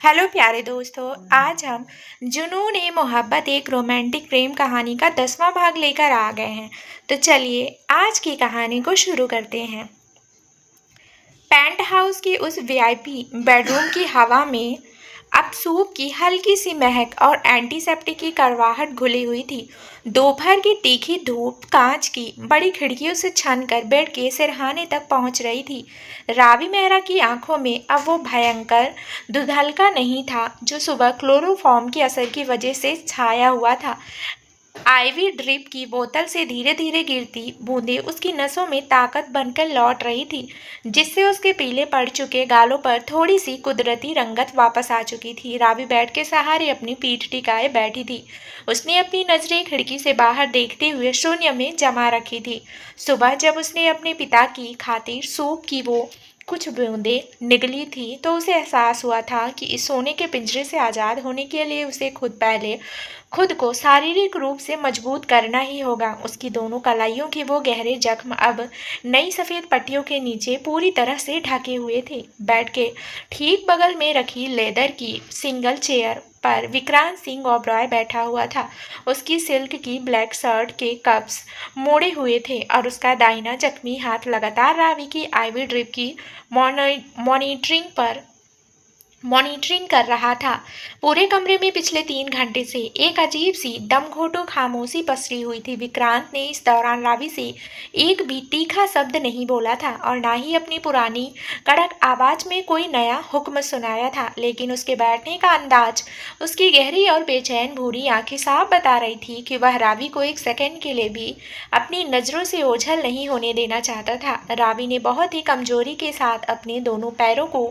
Hello प्यारे दोस्तों। आज हम जुनून ए मोहब्बत एक रोमांटिक प्रेम कहानी का 10वां भाग लेकर आ गए हैं। तो चलिए आज की कहानी को शुरू करते हैं। पेंट हाउस की उस वीआईपी बेडरूम की हवा में अब सूप की हल्की सी महक और एंटीसेप्टिक की कड़वाहट घुली हुई थी। दोपहर की तीखी धूप कांच की बड़ी खिड़कियों से छनकर बेड के सिरहाने तक पहुंच रही थी। रावी मेहरा की आंखों में अब वो भयंकर धुंधलका नहीं था जो सुबह क्लोरोफॉर्म के असर की वजह से छाया हुआ था। आईवी ड्रिप की बोतल से धीरे धीरे गिरती बूंदें उसकी नसों में ताकत बनकर लौट रही थी, जिससे उसके पीले पड़ चुके गालों पर थोड़ी सी कुदरती रंगत वापस आ चुकी थी। रावी बेड के सहारे अपनी पीठ टिकाए बैठी थी। उसने अपनी नजरें खिड़की से बाहर देखते हुए शून्य में जमा रखी थी। सुबह जब उसने अपने पिता की खातिर सूप की वो कुछ बूंदें निगली थी तो उसे एहसास हुआ था कि इस सोने के पिंजरे से आज़ाद होने के लिए उसे खुद को शारीरिक रूप से मजबूत करना ही होगा। उसकी दोनों कलाइयों के वो गहरे जख्म अब नई सफ़ेद पट्टियों के नीचे पूरी तरह से ढके हुए थे। बेड के ठीक बगल में रखी लेदर की सिंगल चेयर पर विक्रांत सिंह ओबरॉय बैठा हुआ था। उसकी सिल्क की ब्लैक शर्ट के कप्स मोड़े हुए थे और उसका दाहिना जख्मी हाथ लगातार रावी की आईवी ड्रिप की मॉनिटरिंग कर रहा था। पूरे कमरे में पिछले 3 घंटे से एक अजीब सी दमघोटू खामोशी पसरी हुई थी। विक्रांत ने इस दौरान रावी से एक भी तीखा शब्द नहीं बोला था और ना ही अपनी पुरानी कड़क आवाज में कोई नया हुक्म सुनाया था, लेकिन उसके बैठने का अंदाज, उसकी गहरी और बेचैन भूरी आंखें साफ बता रही थी कि वह रावी को एक सेकंड के लिए भी अपनी नजरों से ओझल नहीं होने देना चाहता था। रावी ने बहुत ही कमजोरी के साथ अपने दोनों पैरों को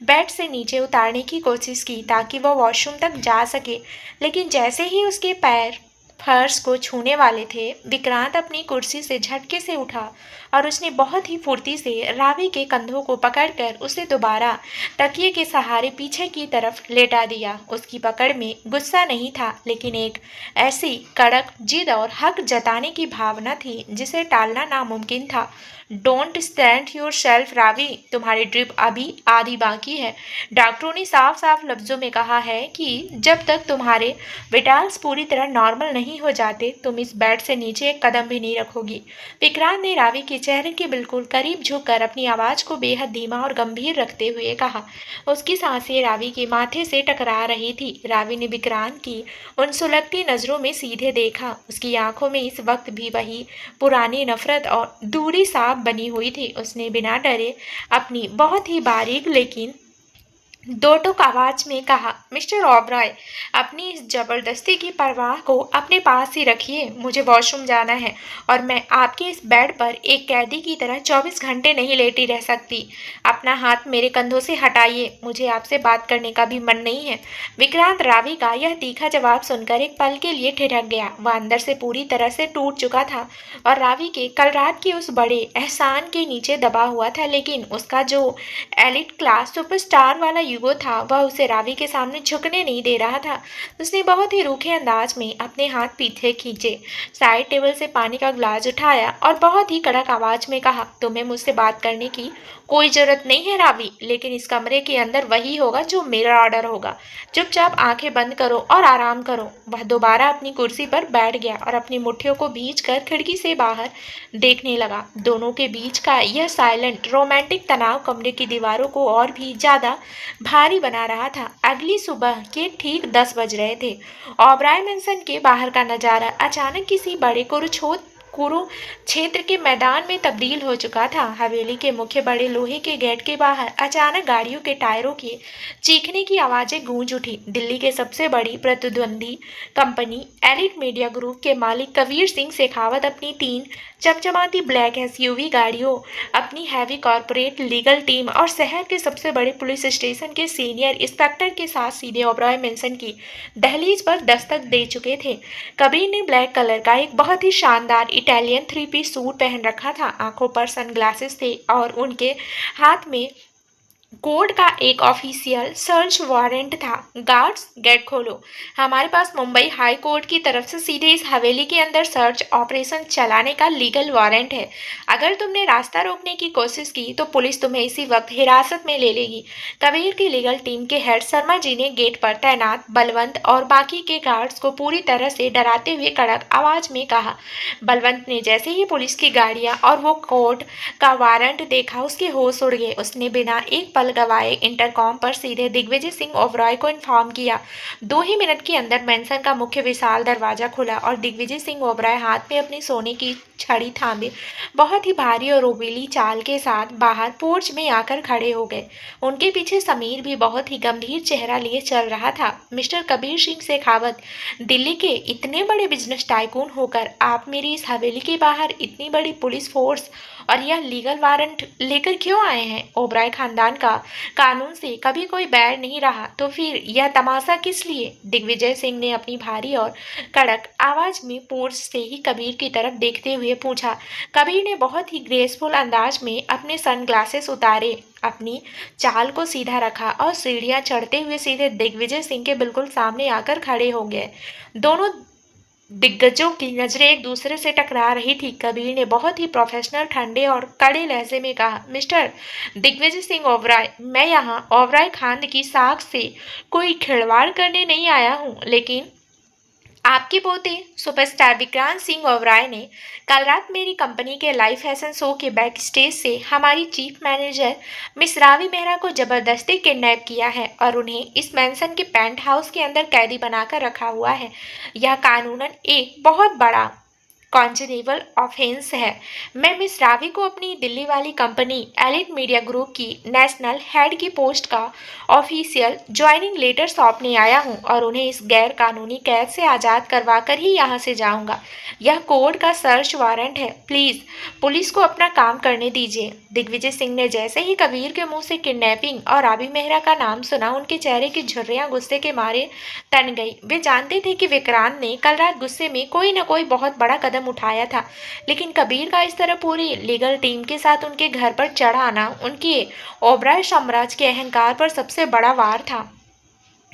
बेड से नीचे उतारने की कोशिश की ताकि वह वॉशरूम तक जा सके, लेकिन जैसे ही उसके पैर फर्श को छूने वाले थे, विक्रांत अपनी कुर्सी से झटके से उठा और उसने बहुत ही फुर्ती से रावी के कंधों को पकड़कर उसे दोबारा तकिए के सहारे पीछे की तरफ लेटा दिया। उसकी पकड़ में गुस्सा नहीं था, लेकिन एक ऐसी कड़क जिद और हक जताने की भावना थी जिसे टालना नामुमकिन था। Don't stand your self Ravi, तुम्हारी ड्रिप अभी आधी बाकी है। डॉक्टरों ने साफ साफ लफ्जों में कहा है कि जब तक तुम्हारे विटाल्स पूरी तरह नॉर्मल नहीं हो जाते, तुम इस बेड से नीचे एक कदम भी नहीं रखोगी। विक्रांत ने रावी के चेहरे के बिल्कुल करीब झुककर अपनी आवाज को बेहद धीमा और गंभीर रखते हुए कहा। उसकी सांसें रावी के माथे से टकरा रही थी। रावी ने विक्रांत की उन सुलगती नजरों में सीधे देखा। उसकी आंखों में इस वक्त भी वही पुरानी नफरत और दूरी साफ बनी हुई थी। उसने बिना डरे अपनी बहुत ही बारीक लेकिन दो टूक आवाज में कहा, मिस्टर ओबरॉय, अपनी इस जबरदस्ती की परवाह को अपने पास ही रखिए। मुझे वॉशरूम जाना है और मैं आपके इस बेड पर एक कैदी की तरह 24 घंटे नहीं लेटी रह सकती। अपना हाथ मेरे कंधों से हटाइए, मुझे आपसे बात करने का भी मन नहीं है। विक्रांत रावी का यह तीखा जवाब सुनकर एक पल के लिए ठिठक गया। वह अंदर से पूरी तरह से टूट चुका था और रावी के कल रात के उस बड़े एहसान के नीचे दबा हुआ था, लेकिन उसका जो एलिट क्लास सुपरस्टार वाला ईगो था वह उसे रावी के सामने झुकने नहीं दे रहा था। उसने बहुत ही रूखे अंदाज में अपने हाथ पीछे खींचे, साइड टेबल से पानी का ग्लास उठाया और बहुत ही कड़क आवाज में कहा, तुम्हें मुझसे बात करने की कोई जरूरत नहीं है रावी, लेकिन इस कमरे के अंदर वही होगा जो मेरा ऑर्डर होगा। चुपचाप आंखें बंद करो और आराम करो। वह दोबारा अपनी कुर्सी पर बैठ गया और अपनी मुट्ठियों को भींचकर खिड़की से बाहर देखने लगा। दोनों के बीच का यह साइलेंट रोमांटिक तनाव कमरे की दीवारों को और भी ज्यादा भारी बना रहा था। अगली सुबह के ठीक 10 बज रहे थे। ओबराय मेंशन के बाहर का नजारा अचानक किसी बड़े कुरुक्षेत्र के मैदान में तब्दील हो चुका था। हवेली के मुख्य बड़े लोहे के गेट के बाहर अचानक गाड़ियों के टायरों के चीखने की आवाजें गूंज उठी। दिल्ली के सबसे बड़ी प्रतिद्वंदी कंपनी एलिट मीडिया ग्रुप के मालिक कबीर सिंह शेखावत अपनी 3 चमचमाती ब्लैक एसयूवी गाड़ियों, अपनी हैवी कॉरपोरेट लीगल टीम और शहर के सबसे बड़े पुलिस स्टेशन के सीनियर इंस्पेक्टर के साथ सीधे ओबरॉय मेंशन की दहलीज पर दस्तक दे चुके थे। कबीर ने ब्लैक कलर का एक बहुत ही शानदार इटालियन 3 पीस सूट पहन रखा था। आंखों पर सनग्लासेस थे और उनके हाथ में कोर्ट का एक ऑफिशियल सर्च वारंट था। गार्ड्स, गेट खोलो। हमारे पास मुंबई हाई कोर्ट की तरफ से सीधे इस हवेली के अंदर सर्च ऑपरेशन चलाने का लीगल वारंट है। अगर तुमने रास्ता रोकने की कोशिश की तो पुलिस तुम्हें इसी वक्त हिरासत में ले लेगी। कबीर की लीगल टीम के हेड शर्मा जी ने गेट पर तैनात बलवंत और बाकी के गार्ड्स को पूरी तरह से डराते हुए कड़क आवाज में कहा। बलवंत ने जैसे ही पुलिस की गाड़ियां और वो कोर्ट का वारंट देखा, उसके होश उड़ गए। उसने बिना एक पल गवाए इंटरकॉम पर सीधे दिग्विजय सिंह ओबरॉय को इन्फॉर्म किया। 2 ही मिनट के अंदर मैंसन का मुख्य विशाल दरवाजा खुला और दिग्विजय सिंह ओबरॉय हाथ में अपनी सोने की छड़ी थामे बहुत ही भारी और रोबीली चाल के साथ बाहर पोर्च में आकर खड़े हो गए। उनके पीछे समीर भी बहुत ही गंभीर चेहरा लिए चल रहा था। मिस्टर कबीर सिंह शेखावत, दिल्ली के इतने बड़े बिजनेस टाइकून होकर आप मेरी इस हवेली के बाहर इतनी बड़ी पुलिस फोर्स और यह लीगल वारंट लेकर क्यों आए हैं? ओबराय खानदान का कानून से कभी कोई बैर नहीं रहा, तो फिर यह तमाशा किस लिए? दिग्विजय सिंह ने अपनी भारी और कड़क आवाज में पोर्च से ही कबीर की तरफ देखते हुए पूछा। कबीर ने बहुत ही ग्रेसफुल अंदाज में अपने सनग्लासेस उतारे, अपनी चाल को सीधा रखा और सीढ़ियां चढ़ते हुए सीधे दिग्विजय सिंह के बिल्कुल सामने आकर खड़े हो गए। दोनों दिग्गजों की नजरें एक दूसरे से टकरा रही थी। कबीर ने बहुत ही प्रोफेशनल, ठंडे और कड़े लहजे में कहा, मिस्टर दिग्विजय सिंह ओबराय, मैं यहाँ ओबराय खान की साख से कोई खिलवाड़ करने नहीं आया हूँ, लेकिन आपके पोते सुपरस्टार विक्रांत सिंह ओबराय ने कल रात मेरी कंपनी के लाइव फैशन शो के बैक स्टेज से हमारी chief manager miss Ravi Mehra को जबरदस्ती किडनैप किया है और उन्हें इस मैंसन के पेंट हाउस के अंदर कैदी बनाकर रखा हुआ है। यह कानूनन एक बहुत बड़ा कॉन्जेनेबल ऑफेंस है। मैं मिस रावी को अपनी दिल्ली वाली कंपनी एलिट मीडिया ग्रुप की नेशनल हेड की पोस्ट का ऑफिशियल ज्वाइनिंग लेटर सौंपने आया हूं और उन्हें इस गैर कानूनी कैद से आज़ाद करवा कर ही यहाँ से जाऊंगा। यह कोर्ट का सर्च वारंट है। प्लीज़ पुलिस को अपना काम करने दीजिए। दिग्विजय सिंह ने जैसे ही कबीर के मुंह से किडनैपिंग और रावी मेहरा का नाम सुना, उनके चेहरे की झुर्रियां गुस्से के मारे तन गई। वे जानते थे कि विक्रांत ने कल रात गुस्से में कोई न कोई बहुत बड़ा कदम उठाया था, लेकिन कबीर का इस तरह पूरी लीगल टीम के साथ उनके घर पर चढ़ आना उनके ओबराय साम्राज्य के अहंकार पर सबसे बड़ा वार था।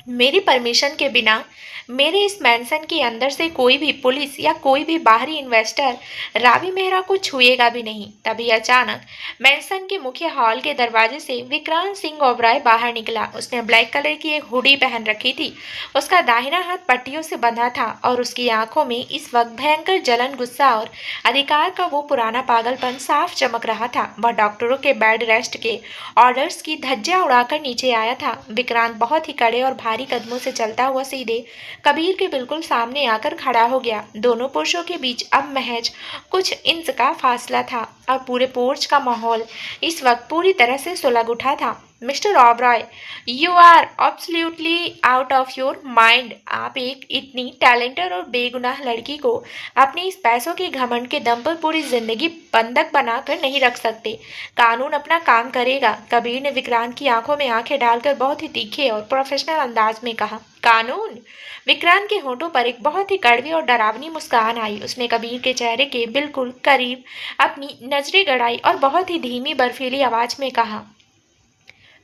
मेरी परमिशन के बिना मेरे इस मैंसन के अंदर से कोई भी पुलिस या कोई भी बाहरी इन्वेस्टर रावी मेहरा को छुएगा भी नहीं। तभी अचानक मैंसन के मुख्य हॉल के दरवाजे से विक्रांत सिंह ओबराय बाहर निकला। उसने ब्लैक कलर की एक हुडी पहन रखी थी। उसका दाहिना हाथ पट्टियों से बंधा था और उसकी आंखों में इस वक्त भयंकर जलन, गुस्सा और अधिकार का वो पुराना पागलपन साफ चमक रहा था। वह डॉक्टरों के बेड रेस्ट के ऑर्डर्स की धज्जियां उड़ाकर नीचे आया था। विक्रांत बहुत ही कड़े और भारी कदमों से चलता हुआ सीधे कबीर के बिल्कुल सामने आकर खड़ा हो गया। दोनों पुरुषों के बीच अब महज कुछ इंच का फासला था और पूरे पोर्च का माहौल इस वक्त पूरी तरह से सुलग उठा था। Mister Oberoi, you are absolutely out of your mind. आप एक इतनी टैलेंटेड और बेगुनाह लड़की को अपने इस पैसों के घमंड के दम पर पूरी जिंदगी बंधक बनाकर नहीं रख सकते। कानून अपना काम करेगा। कबीर ने विक्रांत की आंखों में आंखें डालकर बहुत ही तीखे और प्रोफेशनल अंदाज में कहा। कानून? विक्रांत के होठों पर एक बहुत ही कड़वी और डरावनी मुस्कान आई। उसने कबीर के चेहरे के बिल्कुल करीब अपनी नजरें गड़ाई और बहुत ही धीमी बर्फीली आवाज में कहा,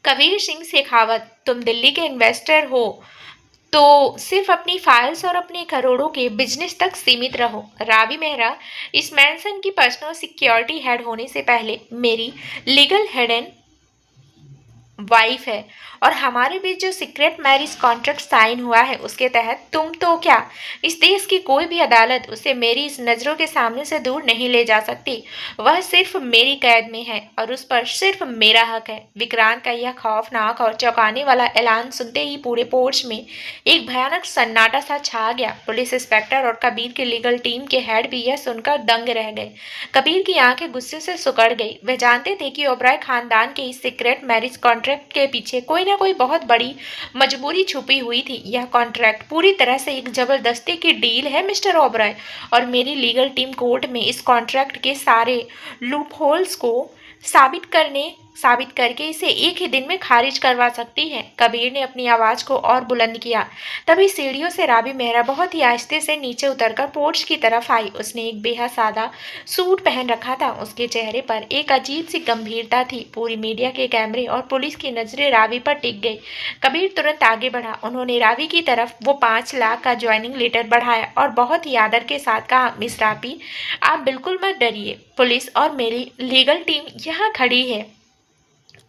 कबीर सिंह शेखावत, तुम दिल्ली के इन्वेस्टर हो तो सिर्फ अपनी फाइल्स और अपने करोड़ों के बिजनेस तक सीमित रहो। रावी मेहरा इस मैंसन की पर्सनल सिक्योरिटी हेड होने से पहले मेरी लीगल हेड एंड वाइफ है और हमारे बीच जो सीक्रेट मैरिज कॉन्ट्रैक्ट साइन हुआ है उसके तहत तुम तो क्या, इस देश की कोई भी अदालत उसे मेरी इस नज़रों के सामने से दूर नहीं ले जा सकती। वह सिर्फ मेरी कैद में है और उस पर सिर्फ मेरा हक है। विक्रांत का यह खौफनाक और चौंकाने वाला ऐलान सुनते ही पूरे पोर्च में एक भयानक सन्नाटा सा छा गया। पुलिस इंस्पेक्टर और कबीर की लीगल टीम के हेड भी यह सुनकर दंग रह गए। कबीर की आंखें गुस्से से सिकुड़ गई। वे जानते थे कि ओबराय खानदान के इस सीक्रेट मैरिज कॉन्ट्रैक्ट के पीछे कोई ना कोई बहुत बड़ी मजबूरी छुपी हुई थी। यह कॉन्ट्रैक्ट पूरी तरह से एक जबरदस्ती की डील है मिस्टर ओबराय, और मेरी लीगल टीम कोर्ट में इस कॉन्ट्रैक्ट के सारे लूप होल्स को साबित करने साबित करके इसे एक ही दिन में खारिज करवा सकती है। कबीर ने अपनी आवाज को और बुलंद किया। तभी सीढ़ियों से रावी मेहरा बहुत ही आहिस्ते से नीचे उतरकर पोर्च की तरफ आई। उसने एक बेहद सादा सूट पहन रखा था। उसके चेहरे पर एक अजीब सी गंभीरता थी। पूरी मीडिया के कैमरे और पुलिस की नजरें रावी पर टिक गई। कबीर तुरंत आगे बढ़ा। उन्होंने रावी की तरफ वो 5 लाख का ज्वाइनिंग लेटर बढ़ाया और बहुत ही आदर के साथ कहा, मिस रावी, आप बिल्कुल मत डरिए, पुलिस और मेरी लीगल टीम यहाँ खड़ी है।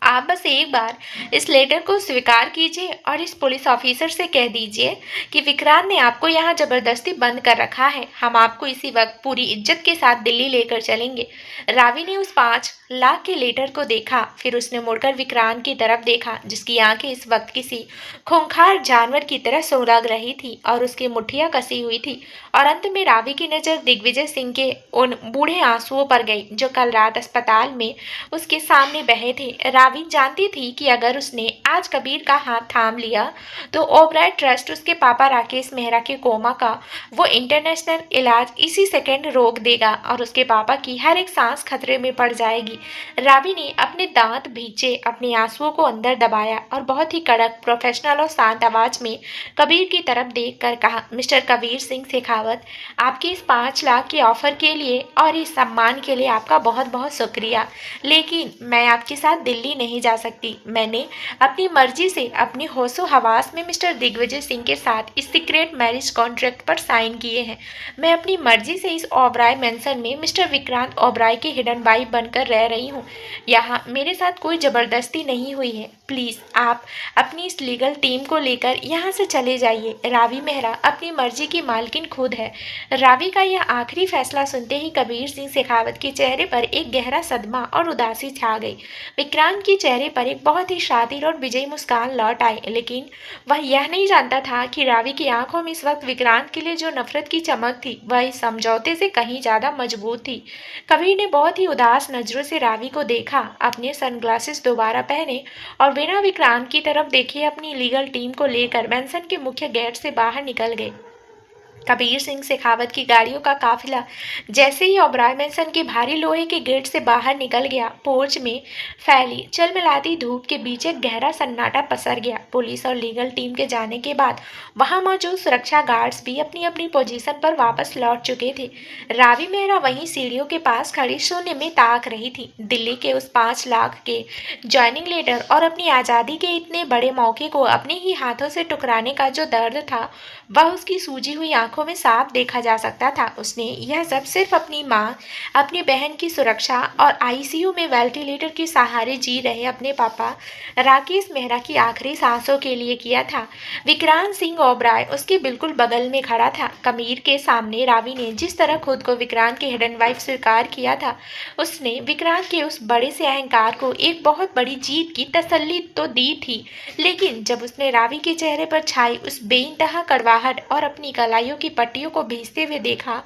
आप बस एक बार इस लेटर को स्वीकार कीजिए और इस पुलिस ऑफिसर से कह दीजिए कि विक्रांत ने आपको यहाँ जबरदस्ती बंद कर रखा है। हम आपको इसी वक्त पूरी इज्जत के साथ दिल्ली लेकर चलेंगे। रावी ने उस 5 लाख के लेटर को देखा, फिर उसने मुड़कर विक्रांत की तरफ देखा, जिसकी आंखें इस वक्त किसी खूंखार जानवर की तरह सुलग रही थी और उसकी मुठ्ठियां कसी हुई थी। और अंत में रावी की नजर दिग्विजय सिंह के उन बूढ़े आंसुओं पर गई जो कल रात अस्पताल में उसके सामने बहे थे। रावी जानती थी कि अगर उसने आज कबीर का हाथ थाम लिया तो ओबराय ट्रस्ट उसके पापा राकेश मेहरा के कोमा का वो इंटरनेशनल इलाज इसी सेकंड रोक देगा और उसके पापा की हर एक सांस खतरे में पड़ जाएगी। रावी ने अपने दांत भींचे, अपने आंसुओं को अंदर दबाया और बहुत ही कड़क, प्रोफेशनल और शांत आवाज में कबीर की तरफ देखकर कहा, मिस्टर कबीर सिंह शेखावत, आपकी इस 5 लाख के ऑफर के लिए और इस सम्मान के लिए आपका बहुत बहुत शुक्रिया, लेकिन मैं आपके साथ दिल्ली नहीं जा सकती। मैंने अपनी मर्जी से अपनी होशो हवास में मिस्टर दिग्विजय सिंह के साथ इस सीक्रेट मैरिज कॉन्ट्रैक्ट पर साइन किए हैं। मैं अपनी मर्जी से इस ओबराय मेंशन में मिस्टर विक्रांत ओबराय की हिडन वाइफ बनकर रह रही हूँ। यहाँ मेरे साथ कोई जबरदस्ती नहीं हुई है। प्लीज़ आप अपनी इस लीगल टीम को लेकर यहाँ से चले जाइए। रावी मेहरा अपनी मर्जी की मालकिन खुद है। रावी का यह आखिरी फैसला सुनते ही कबीर सिंह शेखावत के चेहरे पर एक गहरा सदमा और उदासी छा गई। विक्रांत के चेहरे पर एक बहुत ही शातिर और विजयी मुस्कान लौट आई, लेकिन वह यह नहीं जानता था कि रावी की आंखों में इस वक्त विक्रांत के लिए जो नफरत की चमक थी वह इस समझौते से कहीं ज्यादा मजबूत थी। कबीर ने बहुत ही उदास नजरों से रावी को देखा, अपने सनग्लासेस दोबारा पहने और बिना विक्रांत की तरफ देखे अपनी लीगल टीम को लेकर मैंसन के मुख्य गेट से बाहर निकल गए। कबीर सिंह शेखावत की गाड़ियों का काफिला जैसे ही ओबराय मेंशन के भारी लोहे के गेट से बाहर निकल गया, पोर्च में फैली चलमिलाती धूप के बीच एक गहरा सन्नाटा पसर गया। पुलिस और लीगल टीम के जाने के बाद वहां मौजूद सुरक्षा गार्ड्स भी अपनी अपनी पोजीशन पर वापस लौट चुके थे। रावी मेहरा वहीं सीढ़ियों के पास खड़ी शून्य में ताक रही थी। दिल्ली के उस 5 लाख के ज्वाइनिंग लेटर और अपनी आज़ादी के इतने बड़े मौके को अपने ही हाथों से टुकराने का जो दर्द था वह उसकी सूजी हुई आंखों में साफ देखा जा सकता था। उसने यह सब सिर्फ अपनी माँ, अपनी बहन की सुरक्षा और आईसीयू में वेंटिलेटर के सहारे जी रहे अपने पापा राकेश मेहरा की आखिरी सांसों के लिए किया था। विक्रांत सिंह ओबराय उसके बिल्कुल बगल में खड़ा था। कबीर के सामने रावी ने जिस तरह खुद को विक्रांत की हिडन वाइफ स्वीकार किया था, उसने विक्रांत के उस बड़े से अहंकार को एक बहुत बड़ी जीत की तसल्ली तो दी थी, लेकिन जब उसने रावी के चेहरे पर छाई उस बेइंतहा कड़वाहट और अपनी कलाइयों की पट्टियों को भींचते हुए देखा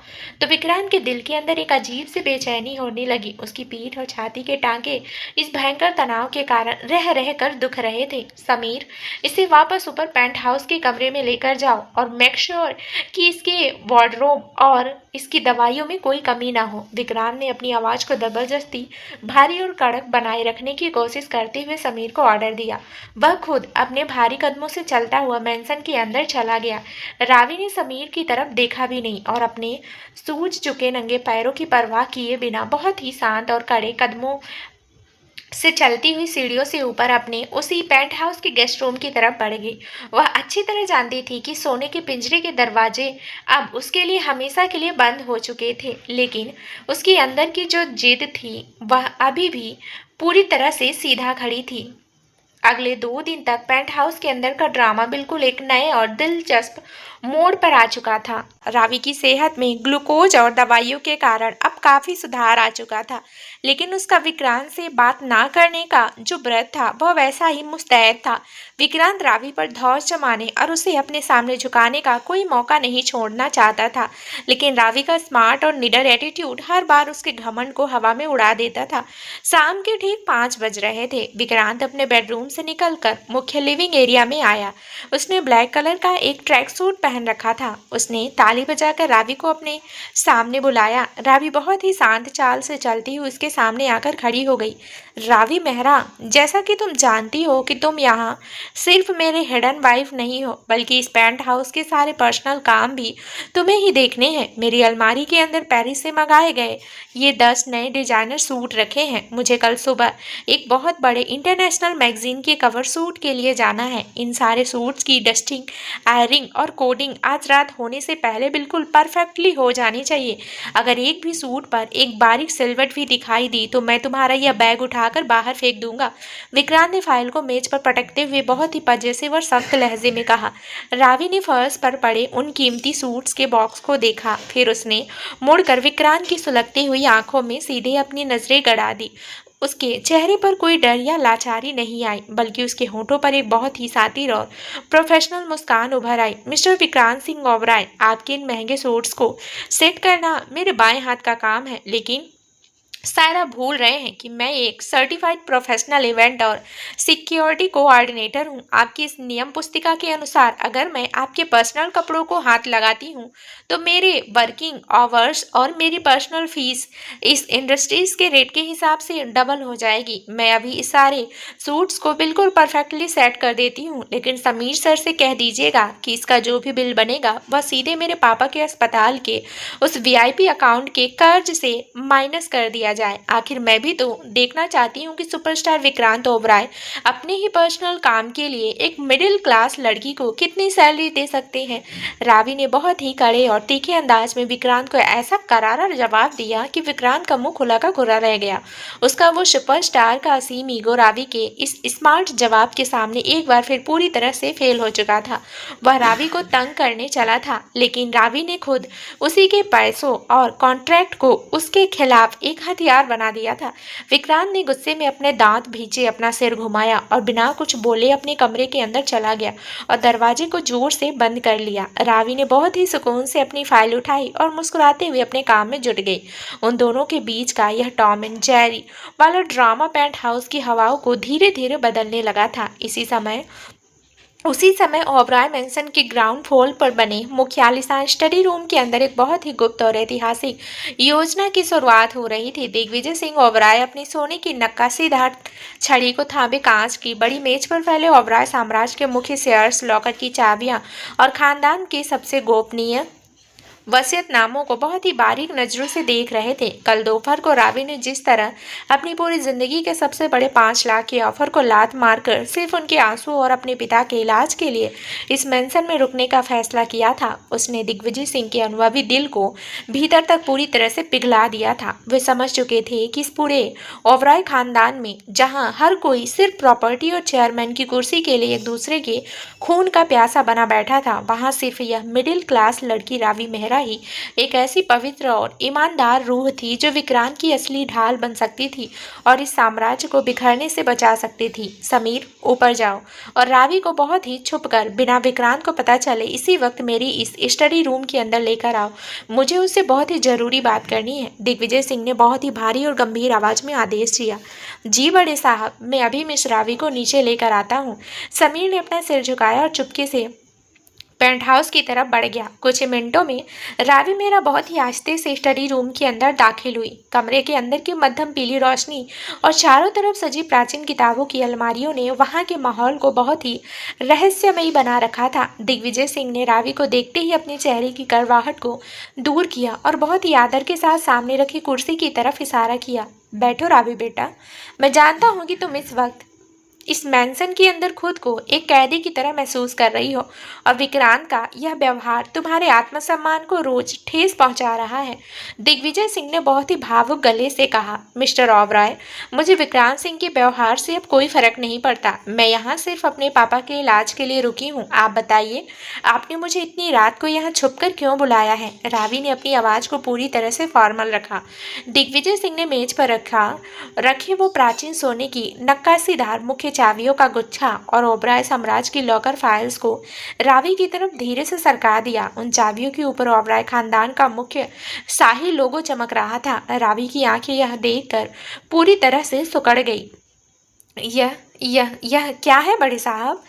तो विक्रांत के दिल के अंदर एक अजीब सी बेचैनी होने लगी। उसकी पीठ और छाती के टांके इस भयंकर तनाव के कारण रह रह कर दुख रहे थे। समीर, इसे वापस ऊपर पेंट हाउस के कमरे में लेकर जाओ और मेक श्योर कि इसके वार्डरोब और इसकी दवाइयों में कोई कमी ना हो। विक्रांत ने अपनी आवाज को जबरदस्ती भारी और कड़क बनाए रखने की कोशिश करते हुए समीर को ऑर्डर दिया। वह खुद अपने भारी कदमों से चलता हुआ मेंशन के अंदर चला गया। रावी ने समीर की तरफ देखा भी नहीं और अपने सूझ चुके नंगे पैरों की परवाह किए बिना बहुत ही शांत और कड़े कदमों से चलती हुई सीढ़ियों से ऊपर अपने उसी पेंट हाउस के गेस्ट रूम की तरफ बढ़ गई। वह अच्छी तरह जानती थी कि सोने के पिंजरे के दरवाजे अब उसके लिए हमेशा के लिए बंद हो चुके थे, लेकिन उसके अंदर की जो जिद थी वह अभी भी पूरी तरह से सीधा खड़ी थी। अगले 2 दिन तक पेंट हाउस के अंदर का ड्रामा बिल्कुल एक नए और दिलचस्प मोड़ पर आ चुका था। रावी की सेहत में ग्लूकोज और दवाइयों के कारण अब काफी सुधार आ चुका था, लेकिन उसका विक्रांत से बात ना करने का जो व्रत था वह वैसा ही मुस्तैद था। विक्रांत रावी पर धौर जमाने और उसे अपने सामने झुकाने का कोई मौका नहीं छोड़ना चाहता था, लेकिन रावी का स्मार्ट और निडर एटीट्यूड हर बार उसके घमंड को हवा में उड़ा देता था। शाम के ठीक 5 बज रहे थे। विक्रांत अपने बेडरूम से निकलकर मुख्य लिविंग एरिया में आया। उसने ब्लैक कलर का एक ट्रैक सूट पहन रखा था। उसने ताली बजाकर रावी को अपने सामने बुलाया। रावी बहुत ही शांत चाल से चलती हुई उसके सामने आकर खड़ी हो गई। रावी मेहरा, जैसा कि तुम जानती हो कि तुम यहाँ सिर्फ मेरे हिडन वाइफ नहीं हो, बल्कि इस पेंट हाउस के सारे पर्सनल काम भी तुम्हें ही देखने हैं। मेरी अलमारी के अंदर पेरिस से मंगाए गए ये 10 नए डिजाइनर सूट रखे हैं। मुझे कल सुबह एक बहुत बड़े इंटरनेशनल मैगजीन के कवर सूट के लिए जाना है। इन सारे सूट्स की डस्टिंग, आयरिंग और कोडिंग आज रात होने से पहले बिल्कुल परफेक्टली हो जानी चाहिए। अगर एक भी सूट पर एक बारीक सिलवट भी दिखाई दी तो मैं तुम्हारा यह बैग उठाकर बाहर फेंक दूंगा। विक्रांत ने फाइल को मेज पर पटकते हुए बहुत ही पजेसिव और सख्त लहजे में कहा। रावी ने फर्श पर पड़े उन कीमती सूट्स के बॉक्स को देखा, फिर उसने मुड़कर विक्रांत की सुलगती हुई आंखों में सीधे अपनी नजरें गड़ा दी। उसके चेहरे पर कोई डर या लाचारी नहीं आई, बल्कि उसके होठों पर एक बहुत ही सातिर और प्रोफेशनल मुस्कान उभर आई। मिस्टर विक्रांत सिंह ओबराय, आपके इन महंगे सूट्स को सेट करना मेरे बाएं हाथ का काम है, लेकिन शायद आप भूल रहे हैं कि मैं एक सर्टिफाइड प्रोफेशनल इवेंट और सिक्योरिटी कोऑर्डिनेटर हूं। आपकी इस नियम पुस्तिका के अनुसार अगर मैं आपके पर्सनल कपड़ों को हाथ लगाती हूं तो मेरे वर्किंग आवर्स और मेरी पर्सनल फीस इस इंडस्ट्रीज के रेट के हिसाब से डबल हो जाएगी। मैं अभी इस सारे सूट्स को बिल्कुल परफेक्टली सेट कर देती हूँ, लेकिन समीर सर से कह दीजिएगा कि इसका जो भी बिल बनेगा वह सीधे मेरे पापा के अस्पताल के उस वीआईपी अकाउंट के कर्ज से माइनस कर दिया जाए। आखिर मैं भी तो देखना चाहती हूँ कि सुपरस्टार विक्रांत ओबराय अपने ही पर्सनल काम के लिए एक मिडिल क्लास लड़की को कितनी सैलरी दे सकते हैं। रावी ने बहुत ही कड़े और तीखे अंदाज में विक्रांत को ऐसा करारा जवाब दिया कि विक्रांत का मुंह खुला का खुला रह गया। उसका वो सुपरस्टार का असीम ईगो रावी के इस स्मार्ट जवाब के सामने एक बार फिर पूरी तरह से फेल हो चुका था। वह रावी को तंग करने चला था, लेकिन रावी ने खुद उसी के पैसों और कॉन्ट्रैक्ट को उसके खिलाफ एक हथियार बना दिया था। विक्रांत ने गुस्से में अपने दांत भींचे, अपना सिर घुमाया और बिना कुछ बोले अपने कमरे के अंदर चला गया और दरवाजे को जोर से बंद कर लिया। रावी ने बहुत ही सुकून से अपनी फाइल उठाई और मुस्कुराते हुए अपने काम में जुट गई। उन दोनों के बीच का यह टॉम एंड जेरी वाला ड्रामा पेंट हाउस की हवाओं को धीरे धीरे बदलने लगा था। उसी समय ओबराय मैंसन के ग्राउंड फ्लोर पर बने मुख्यालिशान स्टडी रूम के अंदर एक बहुत ही गुप्त और ऐतिहासिक योजना की शुरुआत हो रही थी। दिग्विजय सिंह ओबराय अपनी सोने की नक्काशीदार छड़ी को थामे कांच की बड़ी मेज पर फैले ओबराय साम्राज्य के मुख्य शेयर्स, लॉकर की चाबियां और खानदान के सबसे गोपनीय वसीयतनामों को बहुत ही बारीक नजरों से देख रहे थे। कल दोपहर को रावी ने जिस तरह अपनी पूरी जिंदगी के सबसे बड़े 5 लाख के ऑफर को लात मारकर सिर्फ उनके आंसू और अपने पिता के इलाज के लिए इस मेंशन में रुकने का फैसला किया था, उसने दिग्विजय सिंह के अनुभवी दिल को भीतर तक पूरी तरह से पिघला दिया था। वे समझ चुके थे कि इस पूरे ओबराय खानदान में, जहाँ हर कोई सिर्फ प्रॉपर्टी और चेयरमैन की कुर्सी के लिए एक दूसरे के खून का प्यासा बना बैठा था, वहाँ सिर्फ यह मिडिल क्लास लड़की रावी मेहरा ही एक ऐसी पवित्र और ईमानदार रूह थी जो विक्रांत की असली ढाल बन सकती थी और इस साम्राज्य को बिखरने से बचा सकती थी। समीर, ऊपर जाओ और रावी को बहुत ही छुपकर, बिना विक्रांत को पता चले, इसी वक्त मेरी इस स्टडी रूम के अंदर लेकर आओ। मुझे उससे बहुत ही जरूरी बात करनी है। दिग्विजय सिंह ने बहुत ही भारी और गंभीर आवाज में आदेश दिया। जी बड़े साहब, मैं अभी मिस रावी को नीचे लेकर आता हूँ। समीर ने अपना सिर झुकाया और चुपके से पेंट हाउस की तरफ बढ़ गया। कुछ मिनटों में रावी मेरा बहुत ही आहिस्ते से स्टडी रूम के अंदर दाखिल हुई। कमरे के अंदर की मध्यम पीली रोशनी और चारों तरफ सजी प्राचीन किताबों की अलमारियों ने वहां के माहौल को बहुत ही रहस्यमयी बना रखा था। दिग्विजय सिंह ने रावी को देखते ही अपने चेहरे की कड़वाहट को दूर किया और बहुत ही आदर के साथ सामने रखी कुर्सी की तरफ इशारा किया। बैठो रावी बेटा, मैं जानता हूँ कि तुम इस वक्त इस मैंसन के अंदर खुद को एक कैदी की तरह महसूस कर रही हो और विक्रांत का यह व्यवहार तुम्हारे आत्मसम्मान को रोज ठेस पहुंचा रहा है। दिग्विजय सिंह ने बहुत ही भावुक गले से कहा। मिस्टर ओबराय, मुझे विक्रांत सिंह के व्यवहार से अब कोई फर्क नहीं पड़ता। मैं यहाँ सिर्फ अपने पापा के इलाज के लिए रुकी हूँ। आप बताइए, आपने मुझे इतनी रात को यहाँ छुपकर क्यों बुलाया है? रावी ने अपनी आवाज को पूरी तरह से फॉर्मल रखा। दिग्विजय सिंह ने मेज पर रखे वो प्राचीन सोने की नक्काशीदार मुख्य चाबियों का गुच्छा और ओबराय साम्राज्य की लॉकर फाइल्स को रावी की तरफ धीरे से सरका दिया। उन चाबियों के ऊपर ओबराय खानदान का मुख्य शाही लोगो चमक रहा था। रावी की आंखें यह देखकर पूरी तरह से सिकुड़ गई। यह क्या है बड़े साहब?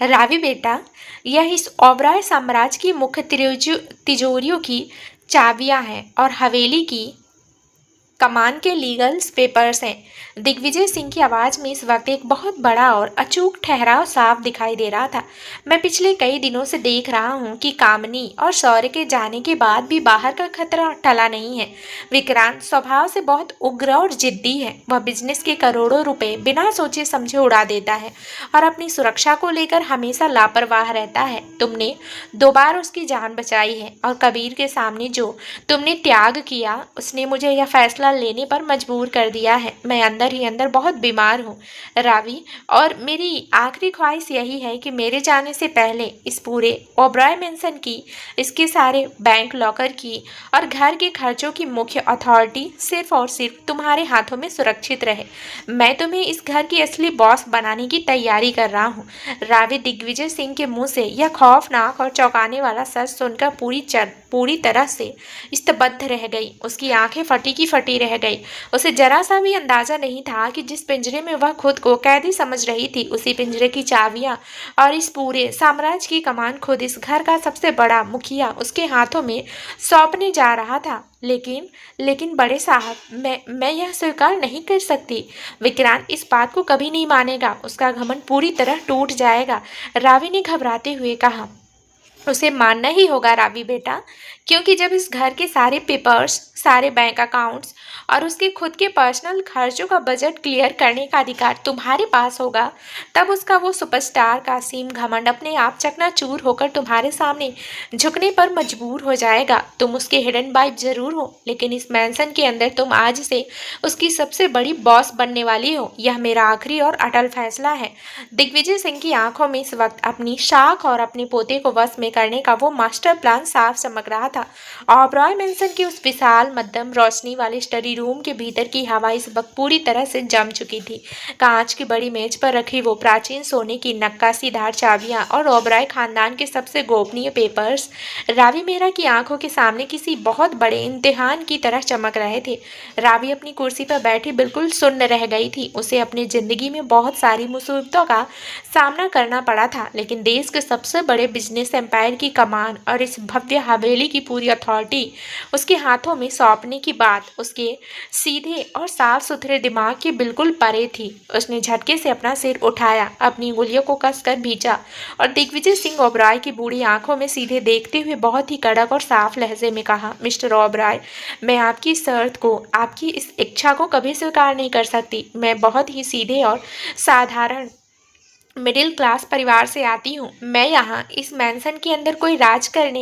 रावी बेटा, यह इस ओबराय साम्राज्य की मुख्य तिजोरियों की चाबियां हैं और हवेली की कमान के लीगल पेपर्स हैं। दिग्विजय सिंह की आवाज में इस वक्त एक बहुत बड़ा और अचूक ठहराव साफ दिखाई दे रहा था। मैं पिछले कई दिनों से देख रहा हूँ कि कामनी और शौर्य के जाने के बाद भी बाहर का खतरा टला नहीं है। विक्रांत स्वभाव से बहुत उग्र और जिद्दी है। वह बिजनेस के करोड़ों रुपए बिना सोचे समझे उड़ा देता है और अपनी सुरक्षा को लेकर हमेशा लापरवाह रहता है। तुमने 2 बार उसकी जान बचाई है और कबीर के सामने जो तुमने त्याग किया उसने मुझे यह फैसला लेने पर मजबूर कर दिया है। मैं अंदर ही अंदर बहुत बीमार हूँ रावी, और मेरी आखिरी ख्वाहिश यही है कि मेरे जाने से पहले इस पूरे ओबराय मेंशन की, इसके सारे बैंक लॉकर की और घर के खर्चों की मुख्य अथॉरिटी सिर्फ और सिर्फ तुम्हारे हाथों में सुरक्षित रहे। मैं तुम्हें इस घर की असली बॉस बनाने की तैयारी कर रहा हूँ। रावी दिग्विजय सिंह के मुंह से यह खौफनाक और चौंकाने वाला सच सुनकर पूरी तरह से स्तब्ध रह गई। उसकी आंखें फटी की फटी रह गई। उसे जरा सा भी अंदाजा नहीं था कि जिस पिंजरे में वह खुद को कैदी समझ रही थी, उसी पिंजरे की चाबियां और इस पूरे साम्राज्य की कमान खुद इस घर का सबसे बड़ा मुखिया उसके हाथों में सौंपने जा रहा था। लेकिन बड़े साहब, मैं यह स्वीकार नहीं कर सकती। विक्रांत इस बात को कभी नहीं मानेगा। उसका घमंड पूरी तरह टूट जाएगा। रावी ने घबराते हुए कहा। उसे मानना ही होगा रावी बेटा, क्योंकि जब इस घर के सारे पेपर्स, सारे बैंक अकाउंट्स और उसके खुद के पर्सनल खर्चों का बजट क्लियर करने का अधिकार तुम्हारे पास होगा, तब उसका वो सुपरस्टार का असीम घमंड अपने आप चकनाचूर होकर तुम्हारे सामने झुकने पर मजबूर हो जाएगा। तुम उसके हिडन वाइफ जरूर हो, लेकिन इस मैंसन के अंदर तुम आज से उसकी सबसे बड़ी बॉस बनने वाली हो। यह मेरा आखिरी और अटल फैसला है। दिग्विजय सिंह की आंखों में इस वक्त अपनी शाख और अपने पोते को वश में करने का वो मास्टर प्लान साफ चमक रहा था। ओबराय मेंशन की उस विशाल मध्यम रोशनी वाले स्टडी रूम के भीतर की हवा इस वक्त पूरी तरह से जम चुकी थी। कांच की बड़ी मेज पर रखी वो प्राचीन सोने की नक्काशीदार चाबियां और ओबराय खानदान के सबसे गोपनीय पेपर्स रावी मेहरा की आंखों के सामने किसी बहुत बड़े इम्तिहान की तरह चमक रहे थे। रावी अपनी कुर्सी पर बैठी बिल्कुल सुन्न रह गई थी। उसे अपनी जिंदगी में बहुत सारी मुसीबतों का सामना करना पड़ा था, लेकिन देश के सबसे बड़े बिजनेस एम्पायर की कमान और इस भव्य हवेली की पूरी अथॉरिटी उसके हाथों में सौंपने की बात उसके सीधे और साफ सुथरे दिमाग के बिल्कुल परे थी। उसने झटके से अपना सिर उठाया, अपनी उंगलियों को कसकर भींचा और दिग्विजय सिंह ओबराय की बूढ़ी आंखों में सीधे देखते हुए बहुत ही कड़क और साफ लहजे में कहा, मिस्टर ओबराय, मैं आपकी इस शर्त को, आपकी इस इच्छा को कभी स्वीकार नहीं कर सकती। मैं बहुत ही सीधे और साधारण मिडिल क्लास परिवार से आती हूँ। मैं यहाँ इस मैंसन के अंदर कोई राज करने